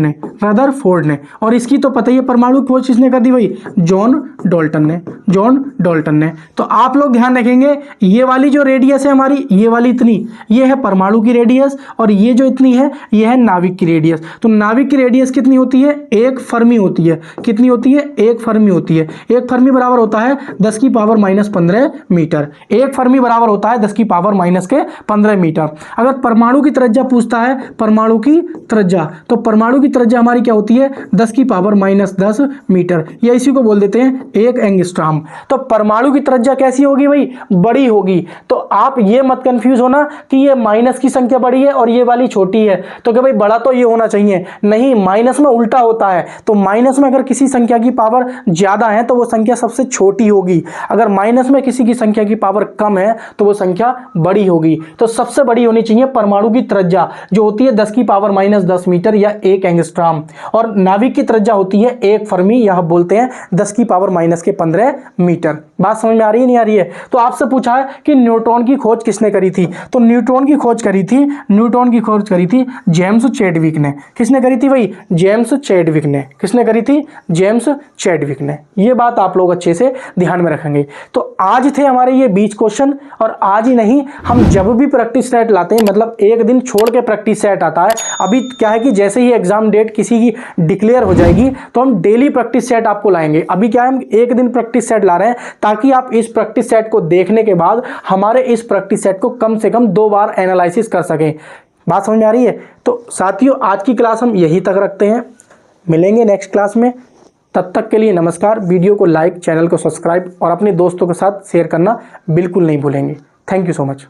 ने। और इसकी तो पता ही है, परमाणु की खोज किसने कर दी भाई? जॉन डाल्टन ने। तो आप लोग ध्यान रखेंगे, ये वाली जो रेडियस है हमारी, ये वाली इतनी, ये है परमाणु की रेडियस, और ये जो इतनी है ये है नाभिक की रेडियस। तो नाभिक की रेडियस कितनी होती है? 1 फर्मी होती है। कितनी होती है? 1 फर्मी होती है। 1 फर्मी बराबर होता है 10 की पावर -15 मीटर। 1 फर्मी बराबर होता है 10 की पावर -15 मीटर। अगर परमाणु की त्रिज्या पूछता है, परमाणु की त्रिज्या, तो परमाणु की त्रिज्या हमारी क्या होती है? 10 की पावर -10 मीटर, या इसी को बोल देते हैं 1 एंगस्ट्रॉम। तो परमाणु की त्रिज्या कैसी होगी भाई? बड़ी होगी। तो आप ये मत कंफ्यूज होना कि ये माइनस की संख्या बड़ी है और ये वाली छोटी है, तो क्या भाई बड़ा तो ये होना चाहिए? नहीं, माइनस में उल्टा होता है। तो माइनस में अगर किसी संख्या की पावर ज्यादा है तो वो संख्या सबसे छोटी होगी। अगर माइनस में किसी की संख्या की पावर कम है तो वो संख्या बड़ी होगी। तो सबसे बड़ी होनी चाहिए परमाणु की त्रिज्या, जो होती है 10 की पावर -10 मीटर या 1 एंगस्ट्रॉम। और नाभिक की त्रिज्या होती है 1 फर्मी, यह बोलते हैं 10 की पावर -15 मीटर। बात समझ में आ रही है नहीं आ रही है? तो आपसे पूछा है कि न्यूट्रॉन की खोज किसने करी थी, तो न्यूट्रॉन की खोज करी थी जेम्स चैडविक ने। किसने करी थी भाई? जेम्स चैडविक ने। किसने करी थी? जेम्स चैडविक ने। ये बात आप लोग अच्छे से ध्यान में रखेंगे। तो आज थे हमारे ये 20 क्वेश्चन, और आज ही नहीं, हम जब भी प्रैक्टिस सेट लाते हैं, मतलब एक दिन छोड़ के प्रैक्टिस सेट आता है। अभी क्या है कि जैसे ही एग्जाम डेट किसी की डिक्लेयर हो जाएगी तो हम डेली प्रैक्टिस सेट आपको लाएंगे। अभी क्या है, हम एक दिन प्रैक्टिस सेट ला रहे हैं ताकि आप इस प्रैक्टिस सेट को देखने के बाद हमारे इस प्रैक्टिस सेट को कम से कम 2 बार एनालिसिस कर सकें। बात समझ में आ रही है? तो साथियों, आज की क्लास हम यहीं तक रखते हैं, मिलेंगे नेक्स्ट क्लास में। तब तक के लिए नमस्कार। वीडियो को लाइक, चैनल को सब्सक्राइब और अपने दोस्तों के साथ शेयर करना बिल्कुल नहीं भूलेंगे। Thank you so much.